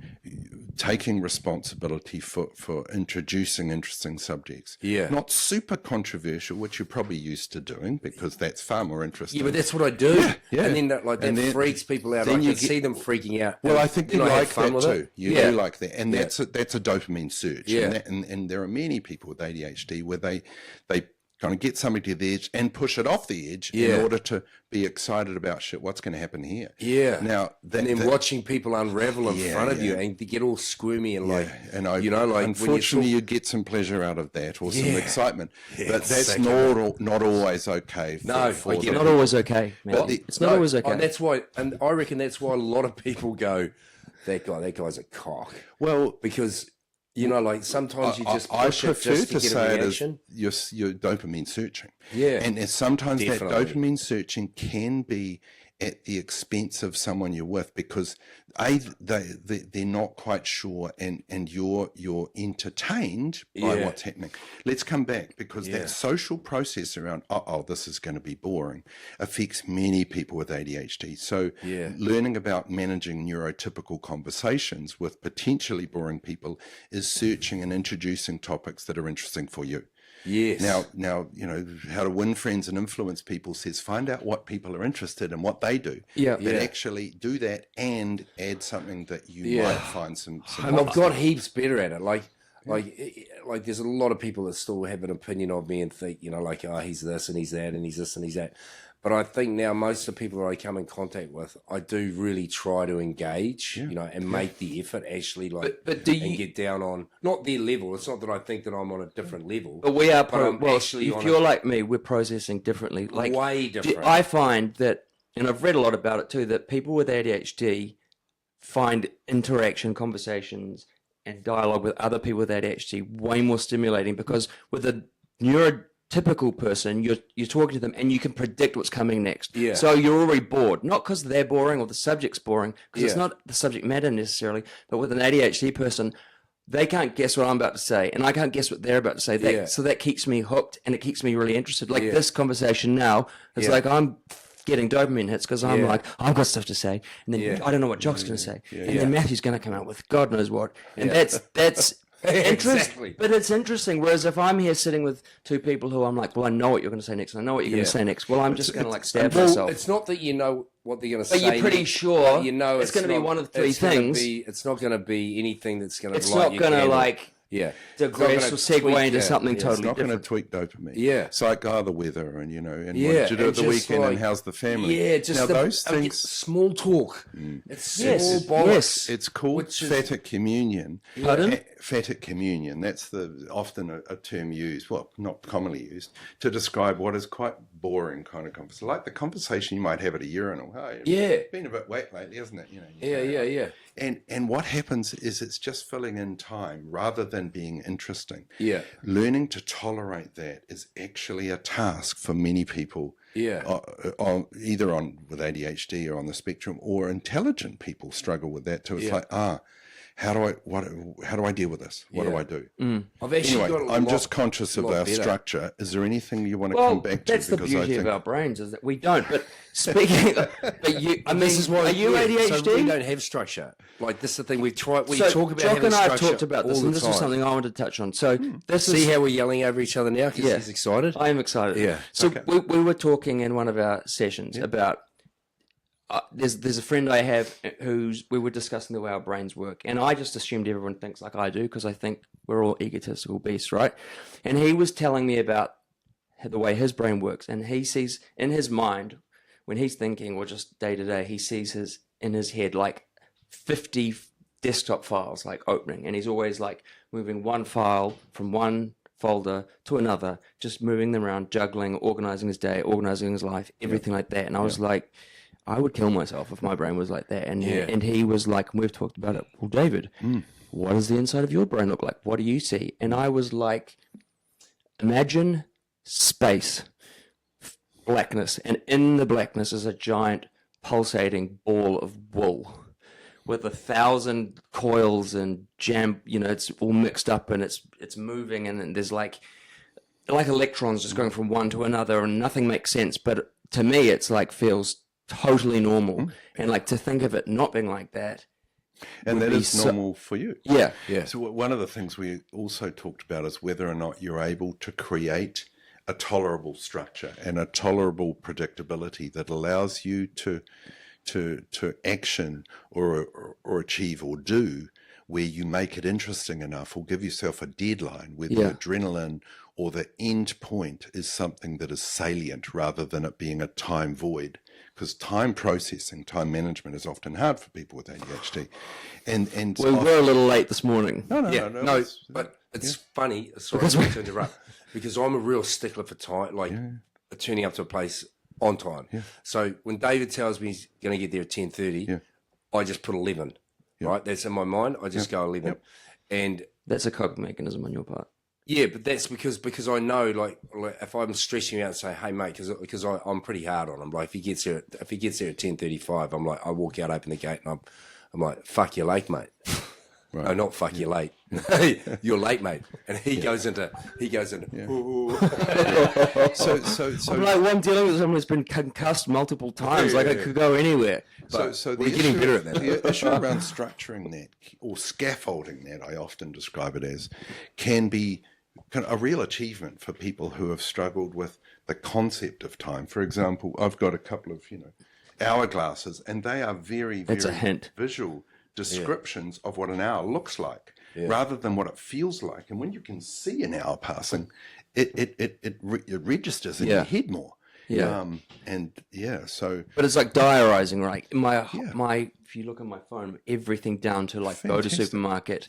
Speaker 2: taking responsibility for introducing interesting subjects.
Speaker 3: Yeah.
Speaker 2: Not super controversial, which you're probably used to doing because that's far more interesting.
Speaker 3: yeah, but that's what I do.
Speaker 2: yeah.
Speaker 3: And then that
Speaker 2: And then-
Speaker 3: freaks people out.
Speaker 2: then
Speaker 3: I
Speaker 2: you
Speaker 3: can
Speaker 2: get-
Speaker 3: see them freaking out.
Speaker 2: Well,
Speaker 3: And
Speaker 2: I think
Speaker 3: then
Speaker 2: you
Speaker 3: I have
Speaker 2: like
Speaker 3: fun
Speaker 2: that
Speaker 3: with
Speaker 2: too.
Speaker 3: it.
Speaker 2: You
Speaker 3: Yeah.
Speaker 2: do like that, and that's a dopamine surge.
Speaker 3: Yeah.
Speaker 2: And there are many people with ADHD where they kind of get somebody to the edge and push it off the edge
Speaker 3: Yeah.
Speaker 2: in order to be excited about shit. What's going to happen here?
Speaker 3: Yeah.
Speaker 2: Now,
Speaker 3: And then watching people unravel in
Speaker 2: Yeah,
Speaker 3: front of you
Speaker 2: yeah.
Speaker 3: and they get all squirmy and like,
Speaker 2: and
Speaker 3: when
Speaker 2: unfortunately,
Speaker 3: you
Speaker 2: you'd get some pleasure out of that or some
Speaker 3: Yeah.
Speaker 2: excitement,
Speaker 3: Yeah,
Speaker 2: but that's
Speaker 3: exactly.
Speaker 2: not always okay.
Speaker 3: No,
Speaker 2: for
Speaker 3: I
Speaker 2: them.
Speaker 3: get
Speaker 1: Not always okay, man.
Speaker 2: But
Speaker 1: It's not always okay.
Speaker 3: And that's why, and I reckon that's why a lot of people go, that guy's a cock.
Speaker 2: Well,
Speaker 3: Because, like sometimes you just
Speaker 2: I
Speaker 3: push it
Speaker 2: prefer
Speaker 3: just
Speaker 2: to
Speaker 3: to get a
Speaker 2: say it as
Speaker 3: reaction.
Speaker 2: you're dopamine searching.
Speaker 3: Yeah.
Speaker 2: And sometimes
Speaker 3: Definitely.
Speaker 2: that dopamine searching can be at the expense of someone you're with because they're not quite sure and you're entertained by
Speaker 3: Yeah.
Speaker 2: what's happening. Let's come back because
Speaker 3: Yeah.
Speaker 2: that social process around this is going to be boring affects many people with ADHD. So
Speaker 3: Yeah.
Speaker 2: learning about managing neurotypical conversations with potentially boring people is searching and introducing topics that are interesting for you.
Speaker 3: Yes.
Speaker 2: Now, how to win friends and influence people says find out what people are interested in, what they do.
Speaker 1: Yeah.
Speaker 2: But
Speaker 3: Yeah.
Speaker 2: actually do that and add something that you
Speaker 3: Yeah.
Speaker 2: might find some
Speaker 3: And I've got heaps better at it. Like there's a lot of people that still have an opinion of me and think, he's this and he's that and he's this and he's that. But I think now most of the people that I come in contact with, I do really try to engage, and make the effort actually
Speaker 1: But do you-
Speaker 3: and get down on, not their level. It's not that I think that I'm on a different level.
Speaker 1: But we are,
Speaker 3: I'm actually
Speaker 1: if
Speaker 3: on
Speaker 1: you're like me, we're processing differently. Like
Speaker 3: way different.
Speaker 1: I find that, and I've read a lot about it too, that people with ADHD find interaction, conversations, and dialogue with other people with ADHD way more stimulating because with a neurotypical person, you're talking to them and you can predict what's coming next.
Speaker 3: Yeah.
Speaker 1: So you're already bored, not because they're boring or the subject's boring, because it's
Speaker 3: Yeah.
Speaker 1: not the subject matter necessarily, but with an ADHD person, they can't guess what I'm about to say, and I can't guess what they're about to say.
Speaker 3: Yeah.
Speaker 1: So that keeps me hooked, and it keeps me really interested. Like
Speaker 3: Yeah.
Speaker 1: this conversation now, it's
Speaker 3: Yeah.
Speaker 1: like I'm getting dopamine hits because I'm
Speaker 3: Yeah.
Speaker 1: like, I've got stuff to say, and then
Speaker 3: Yeah.
Speaker 1: I don't know what Jock's going to say, and
Speaker 3: Yeah.
Speaker 1: then Matthew's going to come out with God knows what, and
Speaker 3: Yeah.
Speaker 1: that's interesting.
Speaker 3: Exactly.
Speaker 1: But it's interesting. Whereas if I'm here sitting with two people who I'm like, well, I know what you're going to say next, and I know what you're going
Speaker 3: Yeah.
Speaker 1: to say next. Well, I'm just going to like stab
Speaker 3: Well,
Speaker 1: myself.
Speaker 3: it's not that you know what they're going to say.
Speaker 1: But you're pretty
Speaker 3: next,
Speaker 1: sure
Speaker 3: but you know
Speaker 1: it's gonna be
Speaker 3: not-
Speaker 1: one of three
Speaker 3: it's gonna
Speaker 1: things.
Speaker 3: it's not going to be anything that's going to.
Speaker 1: It's not going to like
Speaker 3: Yeah.
Speaker 1: digress or segue into something
Speaker 2: it's
Speaker 1: totally
Speaker 2: not going to
Speaker 1: different.
Speaker 2: tweak dopamine.
Speaker 3: Yeah.
Speaker 2: It's like, the weather and, and
Speaker 3: Yeah,
Speaker 2: what did you do
Speaker 3: and
Speaker 2: at the
Speaker 3: just
Speaker 2: weekend
Speaker 3: like-
Speaker 2: and how's the family?
Speaker 3: Yeah, just
Speaker 2: now, those
Speaker 3: I mean,
Speaker 2: things,
Speaker 3: small talk. It's
Speaker 1: Yes,
Speaker 3: small bollocks.
Speaker 1: yes.
Speaker 2: it's called
Speaker 3: which is-
Speaker 2: phatic communion.
Speaker 1: Pardon?
Speaker 2: Phatic communion, that's often a term used, well, not commonly used, to describe what is quite boring kind of conversation, like the conversation you might have at a urinal. Hey,
Speaker 3: Yeah.
Speaker 2: it's been a bit wet lately, isn't it?
Speaker 3: Yeah.
Speaker 2: And what happens is it's just filling in time rather than being interesting.
Speaker 3: Yeah.
Speaker 2: Learning to tolerate that is actually a task for many people.
Speaker 3: Yeah.
Speaker 2: Either with ADHD or on the spectrum, or intelligent people struggle with that too. It's
Speaker 3: Yeah.
Speaker 2: like, how do I deal with this? What do I do?
Speaker 3: I've actually
Speaker 2: Anyway,
Speaker 3: got a
Speaker 2: I'm
Speaker 3: lot-
Speaker 2: just conscious of
Speaker 3: lot
Speaker 2: our
Speaker 3: better.
Speaker 2: structure. Is there anything you want to
Speaker 1: Well,
Speaker 2: come back to?
Speaker 1: that's the beauty of our brains is that we don't. But speaking, but you, I mean,
Speaker 3: This is why
Speaker 1: are you ADHD?
Speaker 3: So we don't have structure. Like this is the thing we try. We
Speaker 1: So
Speaker 3: talk about
Speaker 1: Jock
Speaker 3: having
Speaker 1: and I have
Speaker 3: structure
Speaker 1: talked about this,
Speaker 3: all
Speaker 1: and
Speaker 3: the
Speaker 1: this was
Speaker 3: time.
Speaker 1: something I wanted to touch on. So this
Speaker 3: See
Speaker 1: is
Speaker 3: how we're yelling over each other now because
Speaker 1: Yeah.
Speaker 3: he's excited.
Speaker 1: I am excited.
Speaker 3: Yeah.
Speaker 1: So we were talking in one of our sessions about there's a friend I have we were discussing the way our brains work, and I just assumed everyone thinks like I do because I think we're all egotistical beasts, right? And he was telling me about the way his brain works, and he sees in his mind when he's thinking or just day to day, he sees in his head like 50 desktop files like opening, and he's always like moving one file from one folder to another, just moving them around, juggling, organizing his day, organizing his life, everything like that. And I was like, I would kill myself if my brain was like that. And and he was like, and we've talked about it. Well, David, what does the inside of your brain look like? What do you see? And I was like, imagine space, blackness, and in the blackness is a giant pulsating ball of wool with 1,000 coils and jam. You know, it's all mixed up and it's moving, and there's like electrons just going from one to another, and nothing makes sense. But to me, it's like feels totally normal, and like to think of it not being like that.
Speaker 2: And that
Speaker 1: be
Speaker 2: is normal for you.
Speaker 1: Yeah.
Speaker 2: So one of the things we also talked about is whether or not you're able to create a tolerable structure and a tolerable predictability that allows you to action or achieve or do where you make it interesting enough or give yourself a deadline where the adrenaline or the end point is something that is salient rather than it being a time void. Because time processing, time management is often hard for people with ADHD. And
Speaker 1: We were a little late this morning.
Speaker 3: No, but it's funny. Sorry to interrupt, because I'm a real stickler for time, like turning up to a place on time. So when David tells me he's going to get there at 10:30, I just put 11. Right, that's in my mind. I just go 11, and
Speaker 1: That's a coping mechanism on your part.
Speaker 3: yeah, but that's because I know like if I'm stressing you out and say, hey mate, because I'm pretty hard on him. Like if he gets there at 10:35, I'm like I walk out, open the gate, and I'm like fuck you late, mate. Right. No, not fuck you late. You're late, mate. And he goes into.
Speaker 2: so
Speaker 1: I'm like, well, I'm dealing with someone who's been concussed multiple times. Like I could go anywhere.
Speaker 2: So
Speaker 3: we're getting better at that.
Speaker 2: The issue around structuring that or scaffolding that, I often describe it as, can be kind of a real achievement for people who have struggled with the concept of time. For example, I've got a couple of hourglasses, and they are very
Speaker 1: That's a hint.
Speaker 2: visual descriptions of what an hour looks like rather than what it feels like. And when you can see an hour passing, it registers in your head more. So
Speaker 1: But it's like diarizing, right? My if you look at my phone, everything down to like go to supermarket,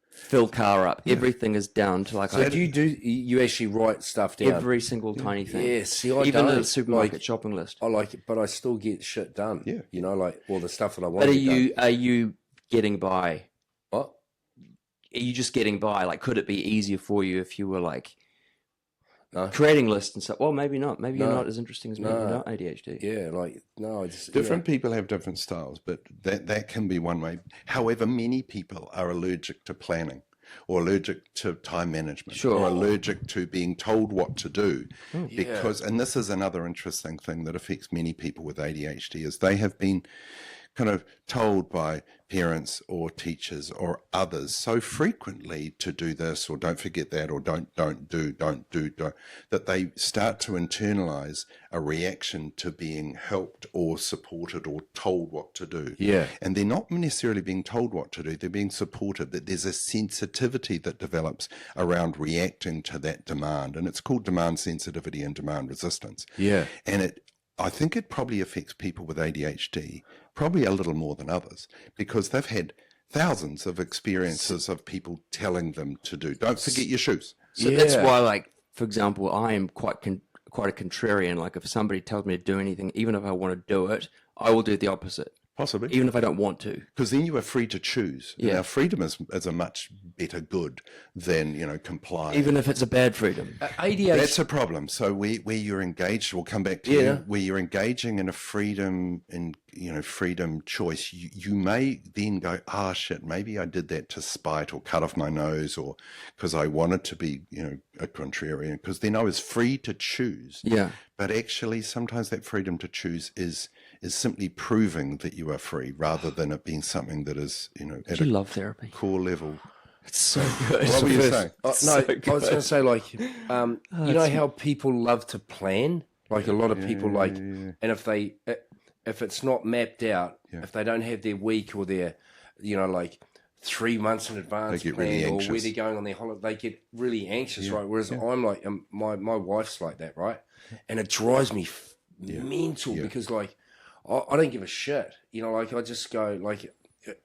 Speaker 1: fill car up, everything is down to like
Speaker 3: So you actually write stuff down?
Speaker 1: every single tiny thing.
Speaker 3: Yeah, see, I
Speaker 1: even
Speaker 3: don't.
Speaker 1: the supermarket
Speaker 3: Like,
Speaker 1: shopping list.
Speaker 3: I like it, but I still get shit done.
Speaker 2: Yeah.
Speaker 3: You know, like all the stuff that I want
Speaker 1: But
Speaker 3: to get done.
Speaker 1: are you getting by?
Speaker 3: What?
Speaker 1: Are you just getting by? Like, could it be easier for you if you were like
Speaker 3: No.
Speaker 1: creating lists and stuff? Well, maybe not. Maybe you're
Speaker 3: No.
Speaker 1: not as interesting as me.
Speaker 3: No.
Speaker 1: You're not ADHD.
Speaker 3: Yeah, like, no, I just...
Speaker 2: different people have different styles, but that can be one way. However, many people are allergic to planning or allergic to time management or allergic to being told what to do because, and this is another interesting thing that affects many people with ADHD, is they have been kind of told by parents or teachers or others so frequently to do this or don't forget that or don't do, that they start to internalize a reaction to being helped or supported or told what to do.
Speaker 3: Yeah.
Speaker 2: And they're not necessarily being told what to do, they're being supported, that there's a sensitivity that develops around reacting to that demand. And it's called demand sensitivity and demand resistance.
Speaker 3: Yeah.
Speaker 2: And I think it probably affects people with ADHD probably a little more than others because they've had thousands of experiences of people telling them to do. Don't forget your shoes.
Speaker 1: So that's why, like, for example, I am quite a contrarian. Like, if somebody tells me to do anything, even if I want to do it, I will do the opposite.
Speaker 2: Possibly.
Speaker 1: Even if I don't want to.
Speaker 2: Because then you are free to choose.
Speaker 1: Yeah.
Speaker 2: Now, freedom is a much better good than, comply.
Speaker 1: Even if it's a bad freedom.
Speaker 3: ADHD.
Speaker 2: That's a problem. So where you're engaged, we'll come back to you, where you're engaging in a freedom choice, you may then go, shit, maybe I did that to spite or cut off my nose, or because I wanted to be, a contrarian, because then I was free to choose.
Speaker 1: Yeah.
Speaker 2: But actually, sometimes that freedom to choose is simply proving that you are free, rather than it being something that is, at
Speaker 1: You
Speaker 2: a
Speaker 1: love therapy.
Speaker 2: core level.
Speaker 1: It's so good.
Speaker 2: What were you saying?
Speaker 3: No,
Speaker 1: so
Speaker 3: I was going to say, like, you know how people love to plan? Like, a lot of people, and if it's not mapped out, if they don't have their week or their, 3 months in advance
Speaker 2: They get
Speaker 3: plan,
Speaker 2: really
Speaker 3: or
Speaker 2: anxious.
Speaker 3: where they're going on their holiday, they get really anxious, right? Whereas I'm like, my wife's like that, right? And it drives me mental because, like, I don't give a shit. I just go, like,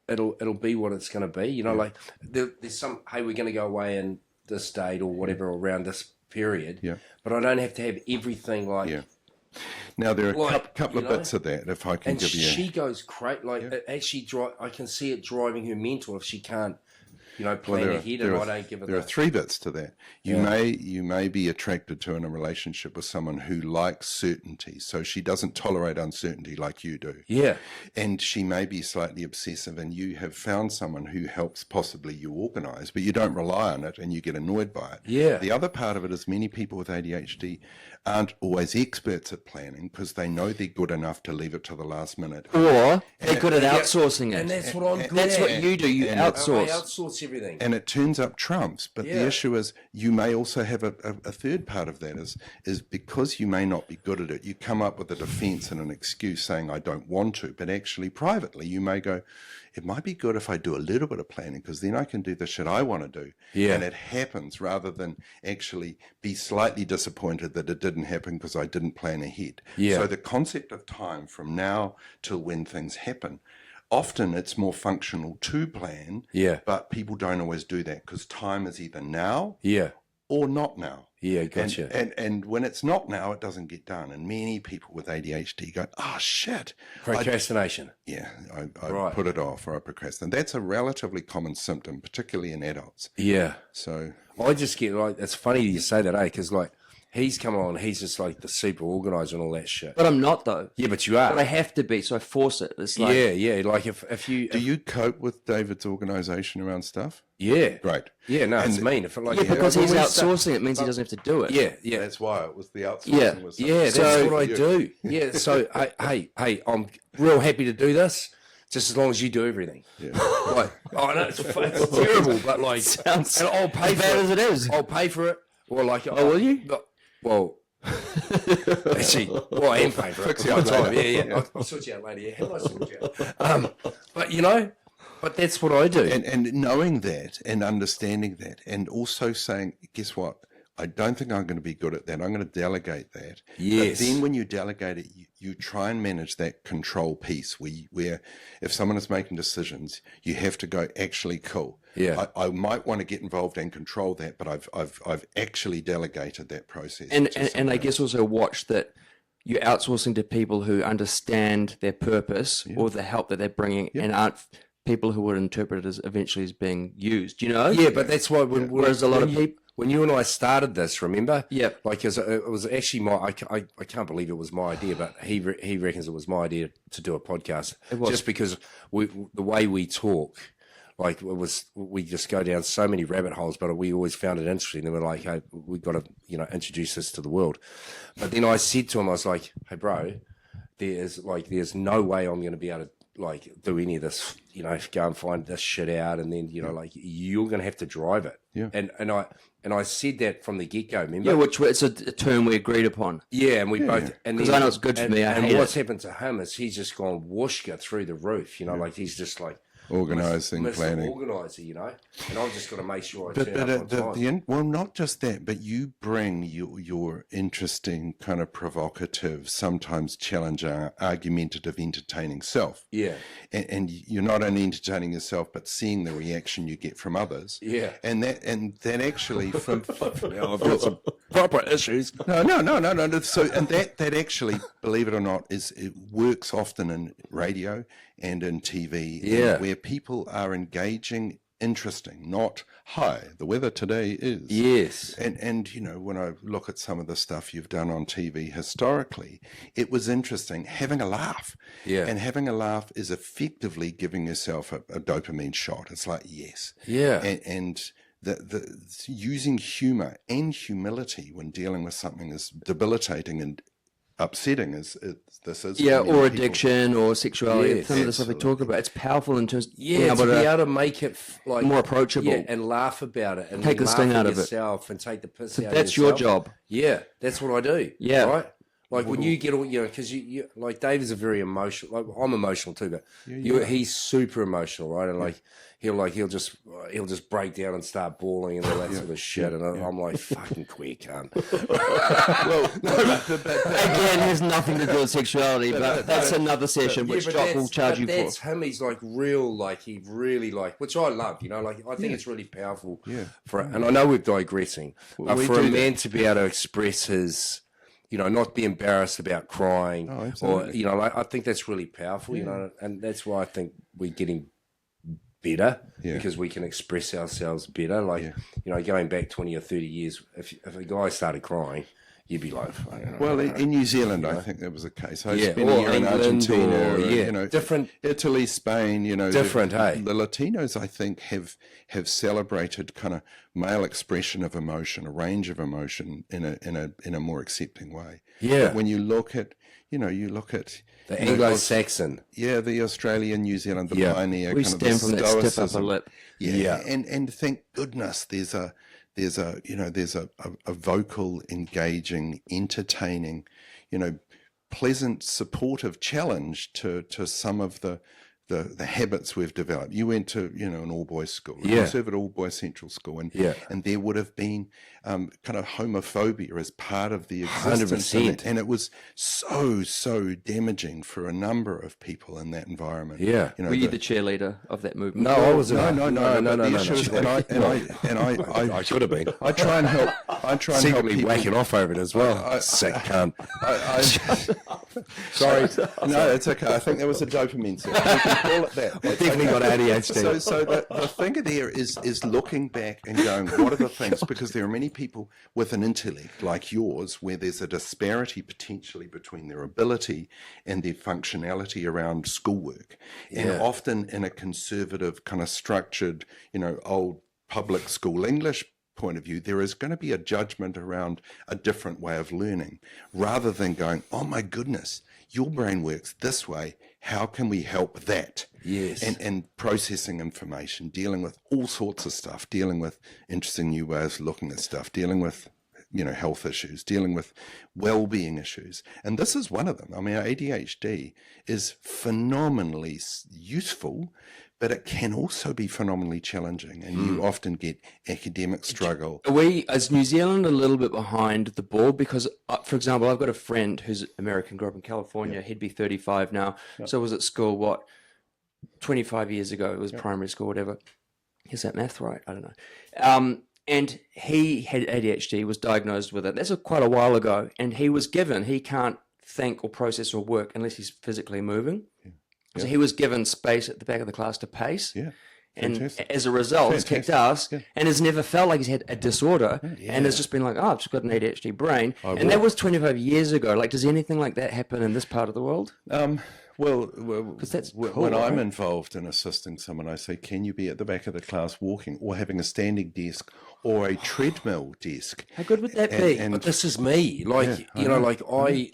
Speaker 3: it'll be what it's going to be. Like, there's some, hey, we're going to go away in this date or whatever around this period.
Speaker 2: Yeah.
Speaker 3: But I don't have to have everything, like...
Speaker 2: Yeah. Now, there are a couple of
Speaker 3: know?
Speaker 2: bits of that, if I can
Speaker 3: And
Speaker 2: give you...
Speaker 3: she goes crazy. Like, it actually, I can see it driving her mental if she can't, plan ahead, and I don't give it.
Speaker 2: There are 3 bits to that. You may be attracted to in a relationship with someone who likes certainty, so she doesn't tolerate uncertainty like you do.
Speaker 3: Yeah.
Speaker 2: And she may be slightly obsessive, and you have found someone who helps possibly you organise, but you don't rely on it, and you get annoyed by it.
Speaker 3: Yeah.
Speaker 2: The other part of it is many people with ADHD aren't always experts at planning because they know they're good enough to leave it to the last minute.
Speaker 1: Or they're good at outsourcing it.
Speaker 3: And that's what I'm good
Speaker 1: That's
Speaker 3: at.
Speaker 1: what you do. You
Speaker 3: I
Speaker 1: outsource.
Speaker 3: outsource everything.
Speaker 2: And it turns up trumps. But the issue is you may also have a third part of that is because you may not be good at it, you come up with a defense and an excuse saying, I don't want to. But actually, privately, you may go, it might be good if I do a little bit of planning because then I can do the shit I want to do.
Speaker 3: Yeah.
Speaker 2: And it happens rather than actually be slightly disappointed that it didn't happen because I didn't plan ahead.
Speaker 3: Yeah.
Speaker 2: So the concept of time from now till when things happen, often it's more functional to plan, but people don't always do that because time is either now or not now.
Speaker 3: Yeah, gotcha.
Speaker 2: And when it's not now, it doesn't get done. And many people with ADHD go, shit.
Speaker 3: Procrastination.
Speaker 2: I put it off or I procrastinate. That's a relatively common symptom, particularly in adults.
Speaker 3: Yeah.
Speaker 2: So
Speaker 3: I just get, like, it's funny you say that, because, like, he's come along, he's just like the super organizer and all that shit.
Speaker 1: But I'm not, though.
Speaker 3: Yeah, but you are.
Speaker 1: But I have to be, so I force it. It's like...
Speaker 3: Yeah. Like, if you...
Speaker 2: Do you cope with David's organisation around stuff?
Speaker 3: Yeah.
Speaker 2: Great.
Speaker 3: Yeah, no, it's mean. If it, like,
Speaker 1: because he's
Speaker 3: when we
Speaker 1: outsourcing it means he doesn't have to do it.
Speaker 3: Yeah.
Speaker 2: That's why it was the outsourcing.
Speaker 1: Yeah.
Speaker 2: Was
Speaker 3: Yeah,
Speaker 2: something.
Speaker 3: that's what I do. Yeah, so, hey, I'm real happy to do this, just as long as you do everything. Yeah. Like, I know it's terrible, but, like...
Speaker 1: Sounds
Speaker 3: and I'll pay
Speaker 1: as bad
Speaker 3: for
Speaker 1: as it is.
Speaker 3: I'll pay for it. Or, like...
Speaker 1: will you?
Speaker 3: Well... Actually, I am paying for it.
Speaker 2: Fix you out
Speaker 3: time.
Speaker 2: later.
Speaker 3: Yeah. I'll sort you out later. Yeah, how do I sort you out? But that's what I do.
Speaker 2: And knowing that and understanding that and also saying, guess what? I don't think I'm going to be good at that. I'm going to delegate that.
Speaker 3: Yes.
Speaker 2: But then when you delegate it, you try and manage that control piece where if someone is making decisions, you have to go, actually, cool.
Speaker 3: Yeah.
Speaker 2: I might want to get involved and control that, but I've actually delegated that process.
Speaker 1: And I guess also watch that you're outsourcing to people who understand their purpose or the help that they're bringing and aren't people who would interpret it as eventually as being used,
Speaker 3: Yeah, but that's why
Speaker 1: Whereas a lot of people...
Speaker 3: When you and I started this, remember?
Speaker 1: Yeah.
Speaker 3: Like, it was actually I can't believe it was my idea, but he reckons it was my idea to do a podcast.
Speaker 1: It was.
Speaker 3: Just because the way we talk, like, we just go down so many rabbit holes, but we always found it interesting. And we're like, hey, we've got to, introduce this to the world. But then I said to him, I was like, hey, bro, there's no way I'm going to be able to, like, do any of this, go and find this shit out, and then, like, you're going to have to drive it.
Speaker 2: Yeah.
Speaker 3: And I said that from the get-go, remember?
Speaker 1: Yeah, which it's a term we agreed upon.
Speaker 3: Yeah, and we both...
Speaker 1: Because I know it's good for me, I hate
Speaker 3: what's
Speaker 1: it.
Speaker 3: happened to him is he's just gone whooshka through the roof, like, he's just like...
Speaker 2: Organising,
Speaker 3: Mr.
Speaker 2: planning.
Speaker 3: Organiser, and I've just got to make sure I
Speaker 2: But
Speaker 3: turn up on time.
Speaker 2: well, not just that, but you bring your interesting, kind of provocative, sometimes challenging, argumentative, entertaining self.
Speaker 3: Yeah.
Speaker 2: And you're not only entertaining yourself, but seeing the reaction you get from others.
Speaker 3: Yeah.
Speaker 2: And that actually from
Speaker 3: I've got some proper issues.
Speaker 2: No. So, and that actually, believe it or not, it works often in radio and in TV,
Speaker 3: Yeah.
Speaker 2: where people are engaging interesting, not hi, the weather today is.
Speaker 3: Yes.
Speaker 2: And you know, when I look at some of the stuff you've done on TV historically, it was interesting having a laugh.
Speaker 3: Yeah.
Speaker 2: And having a laugh is effectively giving yourself a dopamine shot. It's like, yes.
Speaker 3: Yeah.
Speaker 2: And the using humor and humility when dealing with something as debilitating and upsetting as this is.
Speaker 1: Yeah,
Speaker 2: for many
Speaker 1: or
Speaker 2: people.
Speaker 1: addiction or sexuality.
Speaker 3: Yes,
Speaker 1: some of the stuff we talk about, it's powerful in terms of being
Speaker 3: Yeah, to
Speaker 1: able
Speaker 3: be
Speaker 1: to
Speaker 3: able to make it like
Speaker 1: more approachable.
Speaker 3: yeah, and laugh about it, and
Speaker 1: Take the
Speaker 3: laugh
Speaker 1: sting
Speaker 3: at
Speaker 1: out of it.
Speaker 3: yourself, and take the piss out.
Speaker 1: That's
Speaker 3: of
Speaker 1: your
Speaker 3: yourself.
Speaker 1: job.
Speaker 3: Yeah, that's what I do.
Speaker 1: Yeah.
Speaker 3: right. Like when you get all, you know, because you like Dave is a very emotional. Like I'm emotional too, but he's super emotional, right? And like he'll just break down and start bawling and all that sort of shit. And I'm like, fucking queer cunt.
Speaker 1: Again, has nothing to do with sexuality, but that's another session which
Speaker 3: but
Speaker 1: Jock will charge you
Speaker 3: that's
Speaker 1: for.
Speaker 3: him. He's like real, like he really like, which I love. You know, like I think it's really powerful.
Speaker 2: Yeah.
Speaker 3: And I know we're digressing, but
Speaker 2: we
Speaker 3: for
Speaker 2: do
Speaker 3: a
Speaker 2: that.
Speaker 3: man to be able to express his, you know, not be embarrassed about crying,
Speaker 2: Oh,
Speaker 3: or
Speaker 2: absolutely.
Speaker 3: you know, like, I think that's really powerful. You know, and that's why I think we're getting better because we can express ourselves better. Like you know, going back 20 or 30 years, if a guy started crying, you'd be like, fucking,
Speaker 2: Well, in New Zealand, I think that was the case. I
Speaker 3: Yeah,
Speaker 2: spent a
Speaker 3: or
Speaker 2: year in
Speaker 3: England,
Speaker 2: Argentina,
Speaker 3: or,
Speaker 2: you know,
Speaker 3: different-
Speaker 2: Italy, Spain, you know,
Speaker 3: Different, hey?
Speaker 2: The Latinos, I think, have celebrated kind of male expression of emotion, a range of emotion in a more accepting way.
Speaker 3: Yeah.
Speaker 2: But when you look at,
Speaker 3: the
Speaker 2: you know,
Speaker 3: Anglo-Saxon.
Speaker 2: yeah, the Australian, New Zealand, the
Speaker 3: Yeah.
Speaker 2: pioneer,
Speaker 1: We
Speaker 2: kind of the
Speaker 1: stand from that stiff upper
Speaker 2: stoicism.
Speaker 1: lip.
Speaker 2: Yeah. And thank goodness there's a vocal, engaging, entertaining, you know, pleasant, supportive challenge to some of the habits we've developed. You went to, you know, an all-boys school.
Speaker 3: Yeah.
Speaker 2: You served at all-boys central school. And there would have been kind of homophobia as part of the existence.
Speaker 3: 100%.
Speaker 2: And it was so damaging for a number of people in that environment.
Speaker 3: Yeah.
Speaker 2: You know,
Speaker 1: Were you the cheerleader of that movement?
Speaker 3: No, I was
Speaker 2: no.
Speaker 3: no.
Speaker 2: The issue is- and
Speaker 3: I should have been.
Speaker 2: I try and help. I try and help
Speaker 3: Secretly
Speaker 2: people.
Speaker 3: whacking off over it as well. Sick cunt.
Speaker 2: Sorry, no, it's okay. I think there was a dopamine set. We can call it that. That's
Speaker 3: Definitely got ADHD.
Speaker 2: So the thing there is looking back and going, what are the things? Because there are many people with an intellect like yours where there's a disparity potentially between their ability and their functionality around schoolwork. And often in a conservative, kind of structured, you know, old public school English point of view, there is going to be a judgment around a different way of learning rather than going, oh my goodness, your brain works this way. How can we help that?
Speaker 3: Yes.
Speaker 2: And processing information, dealing with all sorts of stuff, dealing with interesting new ways of looking at stuff, dealing with, you know, health issues, dealing with well-being issues. And this is one of them. I mean, ADHD is phenomenally useful, but it can also be phenomenally challenging. And you often get academic struggle.
Speaker 1: Are we, as New Zealand, a little bit behind the ball? Because, for example, I've got a friend who's American, grew up in California. He'd be 35 now. So was at school, 25 years ago? It was primary school, whatever. Is that math right? I don't know. And he had ADHD, was diagnosed with it. That's quite a while ago. And he was given, he can't think or process or work unless he's physically moving. So he was given space at the back of the class to pace.
Speaker 2: Yeah.
Speaker 1: And
Speaker 2: Fantastic.
Speaker 1: as a result, he's kicked ass and has never felt like he's had a disorder and has just been like, oh, I've just got an ADHD brain. And that was 25 years ago. Like, does anything like that happen in this part of the world?
Speaker 2: Well,
Speaker 1: that's cool,
Speaker 2: when I'm
Speaker 1: right?
Speaker 2: involved in assisting someone, I say, can you be at the back of the class walking or having a standing desk or a treadmill desk?
Speaker 1: How good would that be?
Speaker 3: But this is me. Like, you know, like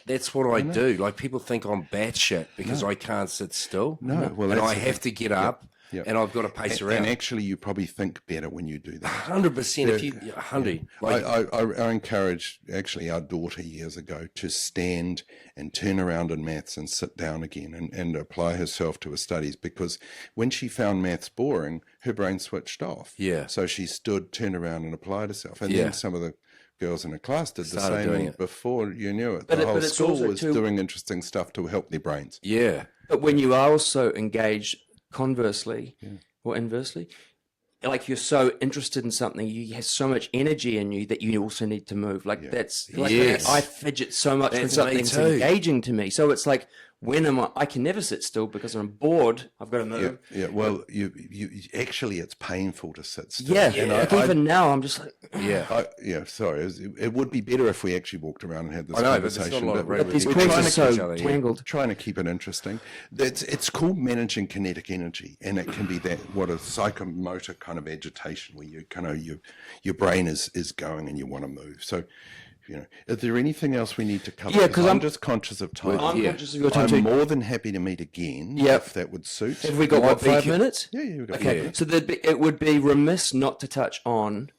Speaker 3: that's what I do. Like people think I'm batshit because I can't sit still.
Speaker 2: No, well,
Speaker 3: and
Speaker 2: that's
Speaker 3: I
Speaker 2: the
Speaker 3: have to get up and I've got to pace around.
Speaker 2: And actually, you probably think better when you do that.
Speaker 3: 100%. If you 100, like
Speaker 2: I encouraged actually our daughter years ago to stand and turn around in maths and sit down again and apply herself to her studies, because when she found maths boring, her brain switched off.
Speaker 3: Yeah.
Speaker 2: So she stood, turned around and applied herself. And
Speaker 3: Yeah.
Speaker 2: then some of the girls in the class did the
Speaker 3: Started
Speaker 2: same
Speaker 3: doing it.
Speaker 2: before you knew it.
Speaker 1: But
Speaker 2: The whole
Speaker 1: it's
Speaker 2: school
Speaker 1: also
Speaker 2: was doing interesting stuff to help their brains.
Speaker 3: yeah.
Speaker 1: But when you are also engaged conversely or inversely, like you're so interested in something, you have so much energy in you that you also need to move. Like that's like
Speaker 3: Yes.
Speaker 1: I fidget so much when
Speaker 3: That's me
Speaker 1: something's
Speaker 3: too.
Speaker 1: engaging to me. So it's like when am I can never sit still because I'm bored. I've got to move.
Speaker 2: Yeah. Well, you actually, it's painful to sit still.
Speaker 1: Yeah.
Speaker 2: You know,
Speaker 1: Like even now, I'm just like,
Speaker 2: Sorry. It would be better if we actually walked around and had this
Speaker 3: I know, but there's
Speaker 2: conversation.
Speaker 3: not a lot of
Speaker 1: but these
Speaker 3: We're
Speaker 1: cords
Speaker 3: trying
Speaker 1: are
Speaker 3: to
Speaker 1: so
Speaker 3: each other, yeah.
Speaker 1: tangled.
Speaker 2: Trying to keep it interesting. It's called managing kinetic energy, and it can be that what a psychomotor kind of agitation where you kind of your brain is going and you want to move. So, you know, is there anything else we need to cover?
Speaker 1: Yeah, 'cause
Speaker 2: I'm
Speaker 1: I'm
Speaker 2: just conscious of time.
Speaker 1: I'm conscious of your time
Speaker 2: I'm
Speaker 1: too.
Speaker 2: more than happy to meet again if that would suit.
Speaker 1: Have we got what, 5 minutes?
Speaker 2: Yeah, we've got 5
Speaker 1: Okay,
Speaker 2: minutes.
Speaker 1: so it would be remiss not to touch on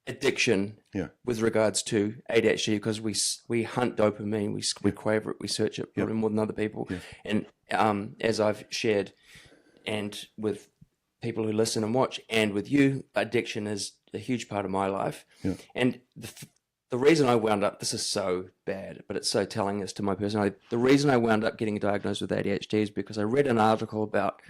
Speaker 1: addiction with regards to ADHD because we hunt dopamine, we crave it, we search it probably more than other people. And as I've shared, and with people who listen and watch, and with you, addiction is a huge part of my life. And the reason I wound up, this is so bad, but it's so telling as to my personality. The reason I wound up getting diagnosed with ADHD is because I read an article about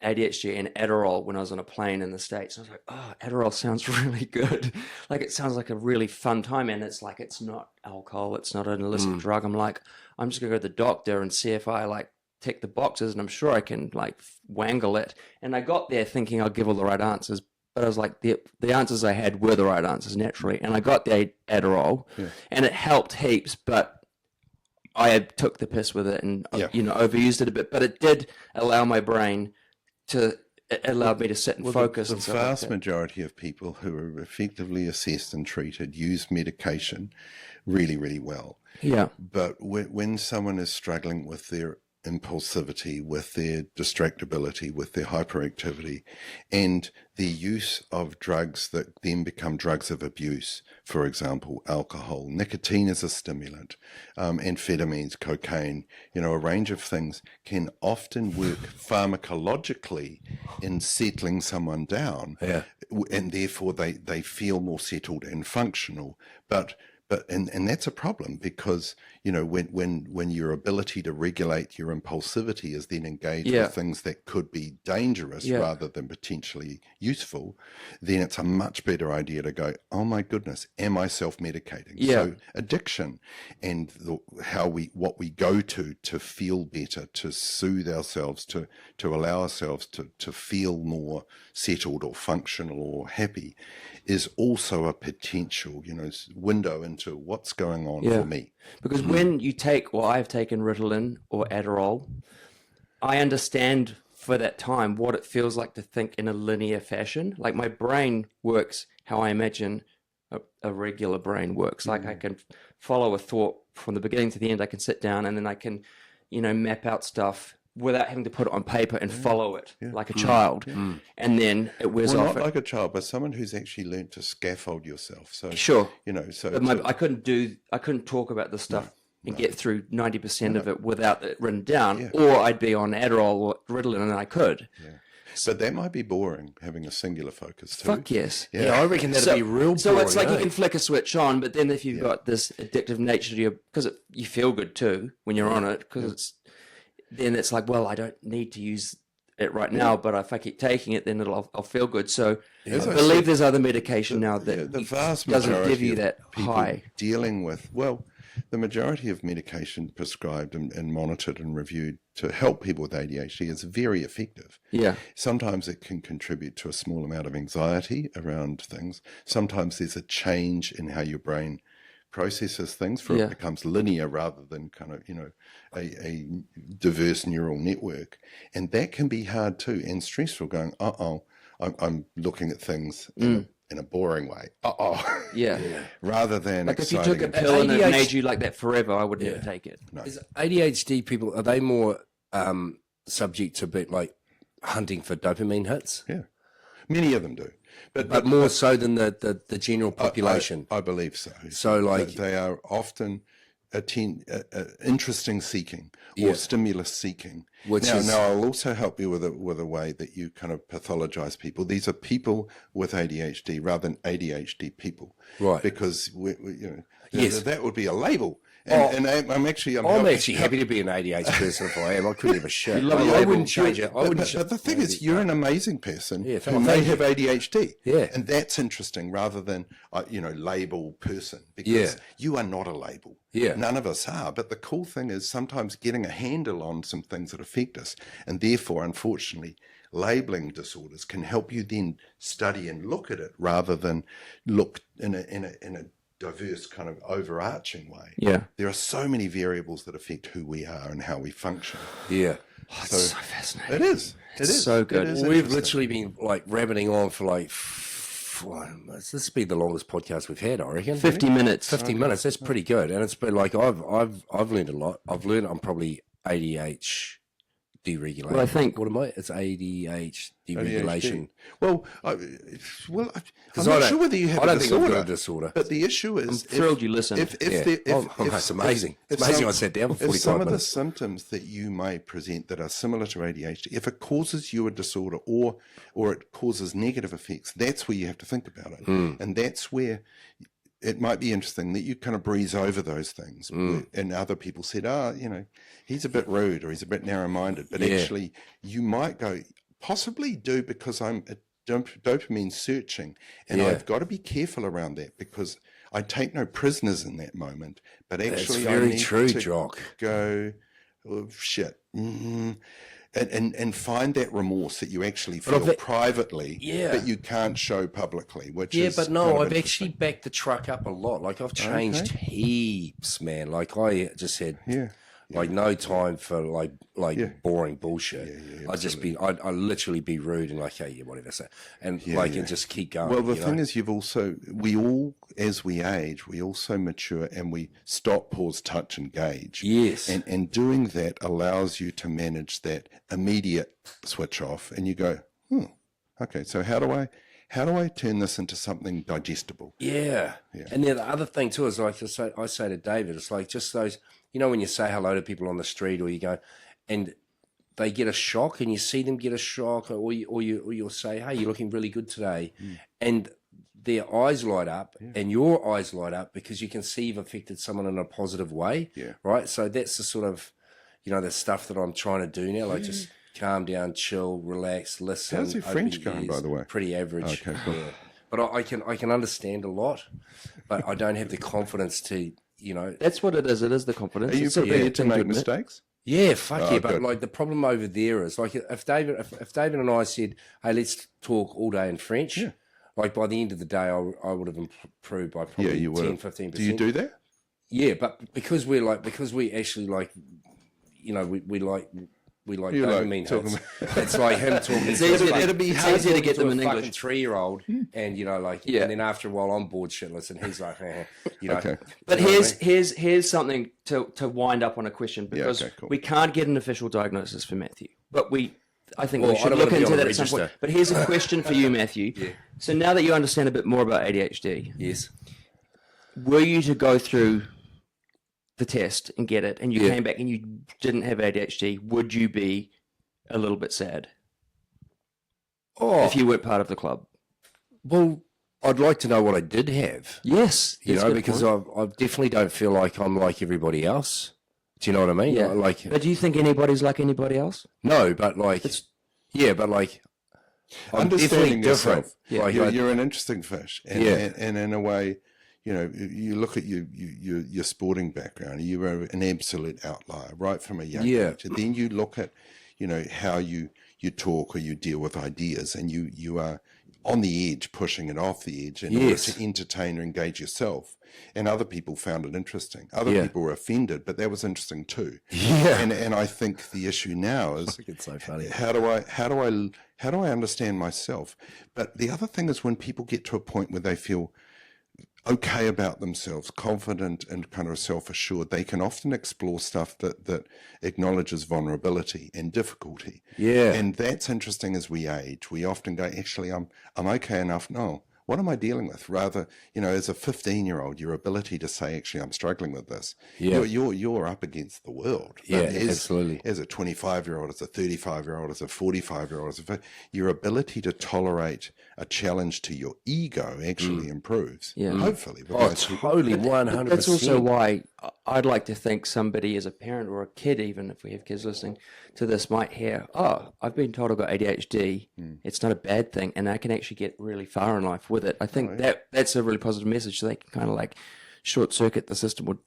Speaker 1: ADHD and Adderall when I was on a plane in the States. I was like, oh, Adderall sounds really good. Like, it sounds like a really fun time. And it's like, it's not alcohol. It's not an illicit drug. I'm like, I'm just going to go to the doctor and see if I like tick the boxes, and I'm sure I can like wangle it. And I got there thinking I'll give all the right answers. But I was like, the answers I had were the right answers naturally. And I got the Adderall and it helped heaps, but I had took the piss with it and, overused it a bit. But it did allow my brain it allowed me to sit and focus.
Speaker 2: The
Speaker 1: and stuff
Speaker 2: vast
Speaker 1: like that.
Speaker 2: majority of people who are effectively assessed and treated use medication really, really well.
Speaker 1: Yeah.
Speaker 2: But when someone is struggling with their impulsivity, with their distractibility, with their hyperactivity, and the use of drugs that then become drugs of abuse, for example, alcohol, nicotine is a stimulant, amphetamines, cocaine, a range of things can often work pharmacologically in settling someone down, and therefore they feel more settled and functional. But that's a problem because when your ability to regulate your impulsivity is then engaged with things that could be dangerous rather than potentially useful, then it's a much better idea to go, oh my goodness, am I self-medicating? So addiction and what we go to feel better, to soothe ourselves, to allow ourselves to feel more settled or functional or happy is also a potential, window into what's going on for me.
Speaker 1: Because when you take, I've taken Ritalin or Adderall, I understand for that time what it feels like to think in a linear fashion. Like my brain works how I imagine a regular brain works. Like I can follow a thought from the beginning to the end. I can sit down and then I can, map out stuff without having to put it on paper and follow it like a child. And then it wears off.
Speaker 2: Not like a child, but someone who's actually learned to scaffold yourself. So
Speaker 1: sure.
Speaker 2: But
Speaker 1: I couldn't talk about this stuff and get through 90% of it without it written down, or I'd be on Adderall or Ritalin and I could.
Speaker 2: But that might be boring, having a singular focus too.
Speaker 1: Fuck yes.
Speaker 3: Yeah, I reckon that'd be real boring.
Speaker 1: So it's like you can flick a switch on, but then if you've got this addictive nature to because you feel good too when you're on it, because then it's like, well, I don't need to use it right now, but if I keep taking it, then I'll feel good. So I believe there's other medication now that
Speaker 2: the vast
Speaker 1: doesn't
Speaker 2: majority
Speaker 1: give you
Speaker 2: of
Speaker 1: that
Speaker 2: people
Speaker 1: high.
Speaker 2: Dealing with, the majority of medication prescribed and monitored and reviewed to help people with ADHD is very effective.
Speaker 1: Yeah.
Speaker 2: Sometimes it can contribute to a small amount of anxiety around things. Sometimes there's a change in how your brain processes things, it becomes linear rather than kind of, a diverse neural network. And that can be hard too and stressful, going, I'm looking at things in a boring way. Rather than
Speaker 1: like if you
Speaker 2: exciting.
Speaker 1: took a pill and it made you like that forever, I would never take it.
Speaker 2: No.
Speaker 3: Is ADHD people, are they more subject to bit like hunting for dopamine hits?
Speaker 2: Yeah. Many of them do.
Speaker 3: But more so than the general population.
Speaker 2: I believe so.
Speaker 3: So like
Speaker 2: they are often interesting seeking or stimulus seeking. Now I'll also help you with a way that you kind of pathologize people. These are people with ADHD rather than ADHD people,
Speaker 3: right?
Speaker 2: Because that would be a label, And I'm
Speaker 3: actually happy to be an ADHD person if I am. I couldn't give a shit.
Speaker 1: love
Speaker 3: I
Speaker 1: it.
Speaker 3: wouldn't change it.
Speaker 2: But the thing is, you're an amazing person
Speaker 3: Yeah,
Speaker 2: who may have ADHD.
Speaker 3: Yeah.
Speaker 2: And that's interesting rather than, label person, because you are not a label.
Speaker 3: Yeah.
Speaker 2: None of us are. But the cool thing is sometimes getting a handle on some things that affect us. And therefore, unfortunately, labeling disorders can help you then study and look at it rather than look in a diverse kind of overarching way.
Speaker 1: Yeah.
Speaker 2: There are so many variables that affect who we are and how we function.
Speaker 3: Yeah.
Speaker 1: Oh, it's so fascinating.
Speaker 2: It is.
Speaker 1: It's so good.
Speaker 2: It is
Speaker 3: We've
Speaker 2: interesting.
Speaker 3: literally been like rabbiting on for like, this has been the longest podcast we've had, I reckon.
Speaker 1: 50 minutes.
Speaker 3: 50 minutes. That's pretty good. And it's been like, I've learned a lot. I've learned I'm probably ADHD deregulation.
Speaker 1: Well, I think-
Speaker 3: what am I? It's ADHD deregulation.
Speaker 2: Well, I'm not sure whether you have
Speaker 3: I don't
Speaker 2: a
Speaker 3: think I've
Speaker 2: disorder.
Speaker 3: got a disorder.
Speaker 2: But the issue is,
Speaker 1: I'm thrilled you listened.
Speaker 3: It's amazing. It's amazing I sat down for 45
Speaker 2: If some of the
Speaker 3: minutes.
Speaker 2: symptoms that you may present that are similar to ADHD, if it causes you a disorder or it causes negative effects, that's where you have to think about it. And that's where it might be interesting that you kind of breeze over those things. And other people said, he's a bit rude or he's a bit narrow-minded. But actually, you might go, possibly do because I'm a dopamine searching. And I've got to be careful around that because I take no prisoners in that moment. But actually,
Speaker 3: That's very
Speaker 2: I need
Speaker 3: true,
Speaker 2: to
Speaker 3: Jock.
Speaker 2: go, oh, shit. And find that remorse that you actually feel privately, but you can't show publicly. Which is
Speaker 3: but no,
Speaker 2: kind of
Speaker 3: I've actually backed the truck up a lot. Like I've changed heaps, man. Like I just had like no time for like boring bullshit. I just be I literally be rude and like, hey, whatever, so and and just keep going.
Speaker 2: Well, the thing is, we all, as we age, we also mature and we stop, pause, touch, engage.
Speaker 3: Yes.
Speaker 2: And doing that allows you to manage that immediate switch off, and you go, okay, so how do I turn this into something digestible?
Speaker 3: Yeah. And then the other thing too is like I say to David, it's like just those, when you say hello to people on the street or you go and they get a shock and you see them get a shock or you'll say, hey, you're looking really good today. And their eyes light up and your eyes light up because you can see you've affected someone in a positive way. Yeah. Right. So that's the sort of, the stuff that I'm trying to do now. Like just calm down, chill, relax, listen.
Speaker 2: How's your French going, by the way?
Speaker 3: Pretty average.
Speaker 2: Okay, cool.
Speaker 3: Yeah. But I can understand a lot, but I don't have the confidence to,
Speaker 1: That's what it is. It is the confidence.
Speaker 2: Are you
Speaker 1: It's a
Speaker 2: prepared
Speaker 1: big
Speaker 2: to
Speaker 1: thing
Speaker 2: make
Speaker 1: admit.
Speaker 2: mistakes?
Speaker 3: Yeah, fuck yeah. But
Speaker 2: good.
Speaker 3: like the problem over there is like if David and I said, hey, let's talk all day in French, like by the end of the day, I would have improved by probably 10-15%.
Speaker 2: Do you do that?
Speaker 3: Yeah, but because we actually like, we like dopamine hits. It's like him talking.
Speaker 1: It's easier to get them in
Speaker 3: a fucking
Speaker 1: English.
Speaker 3: 3-year-old, and and then after a while I'm bored shitless, and he's like,
Speaker 2: Okay.
Speaker 1: But here's something to wind up on a question because
Speaker 2: okay, cool.
Speaker 1: we can't get an official diagnosis for Matthew, but I think
Speaker 3: Well,
Speaker 1: we
Speaker 3: I
Speaker 1: should
Speaker 3: don't
Speaker 1: look
Speaker 3: wanna be
Speaker 1: into
Speaker 3: on
Speaker 1: that
Speaker 3: the
Speaker 1: at some point.
Speaker 3: register.
Speaker 1: But here's a question for you, Matthew. So now that you understand a bit more about ADHD,
Speaker 3: yes,
Speaker 1: were you to go through the test and get it, and you came back and you didn't have ADHD, would you be a little bit sad if you weren't part of the club?
Speaker 3: well, I'd like to know what I did have.
Speaker 1: Yes,
Speaker 3: Because I definitely don't feel like I'm like everybody else. Do you know what I mean?
Speaker 1: Yeah.
Speaker 3: Like,
Speaker 1: But do you think anybody's like anybody else?
Speaker 3: no, but like, but like, I'm definitely
Speaker 2: Understanding
Speaker 3: different.
Speaker 2: yourself.
Speaker 3: Like,
Speaker 2: You're an interesting fish, and in a way, you look at your sporting background. You were an absolute outlier right from a young age, and then you look at how you talk or you deal with ideas, and you are on the edge, pushing it off the edge in order to entertain or engage yourself. And other people found it interesting. Other people were offended, but that was interesting too.
Speaker 3: Yeah.
Speaker 2: And I think the issue now is
Speaker 3: it's so funny.
Speaker 2: how do I understand myself? But the other thing is when people get to a point where they feel okay about themselves, confident and kind of self-assured, they can often explore stuff that acknowledges vulnerability and difficulty.
Speaker 3: Yeah.
Speaker 2: And that's interesting as we age. We often go, actually, I'm okay enough. No, what am I dealing with? Rather, as a 15-year-old, your ability to say, actually, I'm struggling with this.
Speaker 3: Yeah.
Speaker 2: You're up against the world.
Speaker 3: Yeah,
Speaker 2: But
Speaker 3: absolutely.
Speaker 2: As a 25-year-old, as a 35-year-old, as a 45-year-old, your ability to tolerate a challenge to your ego actually improves.
Speaker 1: Yeah.
Speaker 2: Hopefully.
Speaker 3: Oh, totally, 100%.
Speaker 1: That's also why I'd like to think somebody as a parent or a kid, even if we have kids listening to this, might hear, oh, I've been told I've got ADHD. It's not a bad thing, and I can actually get really far in life with it. I think that's a really positive message. So they can kind of like short circuit the system, would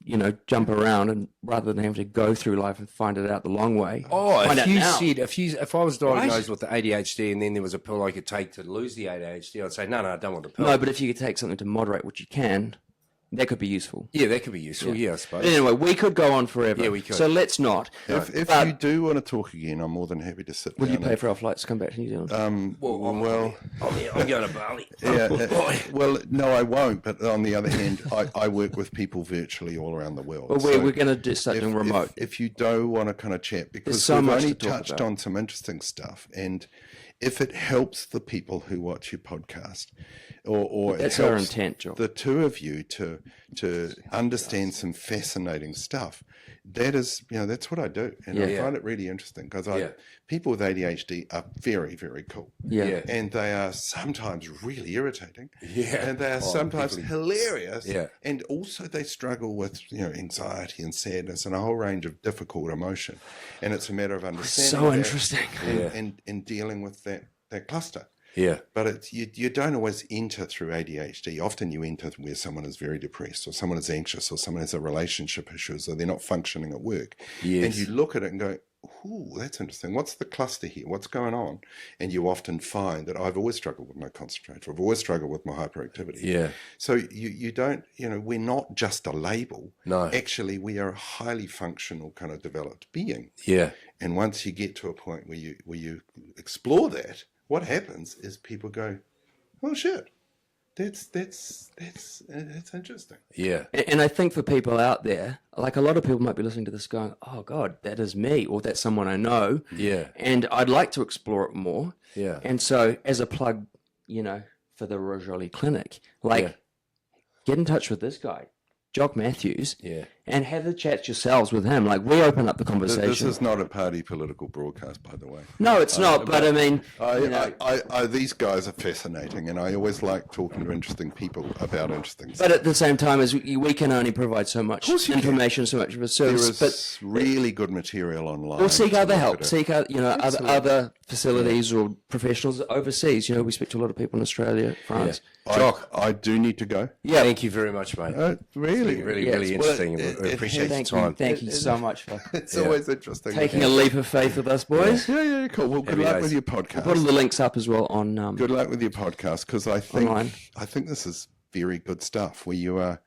Speaker 1: jump around, and rather than having to go through life and find it out the long way.
Speaker 3: Oh,
Speaker 1: find
Speaker 3: if
Speaker 1: out
Speaker 3: you
Speaker 1: now.
Speaker 3: said if I was diagnosed with the ADHD and then there was a pill I could take to lose the ADHD, I'd say no, I don't want the pill.
Speaker 1: No, but if you could take something to moderate what you can, that could be useful.
Speaker 3: Yeah, that could be useful. Yeah, I suppose.
Speaker 1: But anyway, we could go on forever.
Speaker 3: Yeah, we could.
Speaker 1: So let's not.
Speaker 2: If
Speaker 1: But
Speaker 2: you do want to talk again, I'm more than happy to sit
Speaker 1: will
Speaker 2: down.
Speaker 1: you pay for our flights to come back to New Zealand?
Speaker 3: I'm going to Bali.
Speaker 2: Well, no, I won't. But on the other hand, I work with people virtually all around the world.
Speaker 1: Well, we're going to start doing remote.
Speaker 2: If you do want to kind of chat, because
Speaker 1: so
Speaker 2: we've
Speaker 1: much
Speaker 2: only
Speaker 1: to talk
Speaker 2: touched
Speaker 1: about.
Speaker 2: on some interesting stuff, and if it helps the people who watch your podcast, or
Speaker 1: That's
Speaker 2: it
Speaker 1: our
Speaker 2: helps
Speaker 1: intent, Jock.
Speaker 2: the two of you to understand some fascinating stuff, that is, that's what I do, and I find it really interesting because people with ADHD are very, very cool.
Speaker 1: Yeah.
Speaker 2: And they are sometimes really irritating.
Speaker 3: Yeah.
Speaker 2: And they are sometimes hilarious.
Speaker 3: Yeah.
Speaker 2: And also they struggle with, anxiety and sadness and a whole range of difficult emotion. And it's a matter of understanding
Speaker 1: So
Speaker 2: that
Speaker 1: interesting.
Speaker 2: and dealing with that cluster.
Speaker 3: Yeah.
Speaker 2: But you don't always enter through ADHD. Often you enter where someone is very depressed or someone is anxious or someone has a relationship issues or they're not functioning at work.
Speaker 3: Yes.
Speaker 2: And you look at it and go, ooh, that's interesting. What's the cluster here? What's going on? And you often find that I've always struggled with my concentration. I've always struggled with my hyperactivity.
Speaker 3: Yeah.
Speaker 2: So you don't, we're not just a label.
Speaker 3: No.
Speaker 2: Actually, we are a highly functional kind of developed being.
Speaker 3: Yeah.
Speaker 2: And once you get to a point where you explore that, what happens is people go, "Oh shit, that's interesting."
Speaker 3: Yeah.
Speaker 1: And I think for people out there, like a lot of people might be listening to this going, oh, God, that is me, or that's someone I know.
Speaker 3: Yeah.
Speaker 1: And I'd like to explore it more.
Speaker 3: Yeah.
Speaker 1: And so as a plug, for the Rojolie Clinic, get in touch with this guy, Jock Matthews, and have the chats yourselves with him. Like, we open up the conversation.
Speaker 2: This is not a party political broadcast, by the way.
Speaker 1: No, it's not, but I mean...
Speaker 2: These guys are fascinating, and I always like talking to interesting people about interesting stuff.
Speaker 1: But at the same time, as we can only provide so much information, so much of a
Speaker 2: There
Speaker 1: service.
Speaker 2: is really good material online.
Speaker 1: We'll seek
Speaker 2: to
Speaker 1: other
Speaker 2: look
Speaker 1: help,
Speaker 2: at it.
Speaker 1: seek out, other facilities or professionals overseas. We speak to a lot of people in Australia, France.
Speaker 3: Jock,
Speaker 2: I do need to go.
Speaker 1: Yeah.
Speaker 3: thank you very much, mate.
Speaker 2: Really?
Speaker 3: Really
Speaker 1: Yes.
Speaker 3: interesting.
Speaker 2: Well,
Speaker 3: and we appreciate your
Speaker 1: Thank
Speaker 3: time.
Speaker 1: you. Thank you so much for
Speaker 2: It's always interesting.
Speaker 1: taking a leap of faith with us, boys.
Speaker 2: Yeah, cool. Well, good
Speaker 3: Happy
Speaker 2: luck
Speaker 3: days.
Speaker 2: with your podcast.
Speaker 1: Put all the links up as well on...
Speaker 2: Good luck with your podcast, because I
Speaker 1: Online.
Speaker 2: think this is very good stuff where you are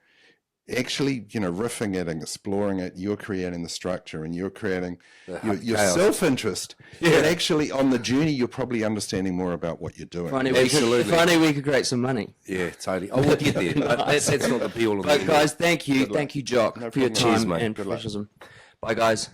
Speaker 2: actually, riffing it and exploring it. You're creating the structure and you're creating your
Speaker 3: chaos.
Speaker 2: self-interest. And actually on the journey, you're probably understanding more about what you're doing.
Speaker 1: if only we could create some money.
Speaker 3: Yeah, totally. Oh, we'll get there. That's not the be all of
Speaker 1: But
Speaker 3: it.
Speaker 1: guys, thank you. Thank you, Jock, for your
Speaker 2: problem.
Speaker 1: time
Speaker 3: Cheers, mate.
Speaker 1: and
Speaker 2: Good luck.
Speaker 1: professionalism. Bye, guys.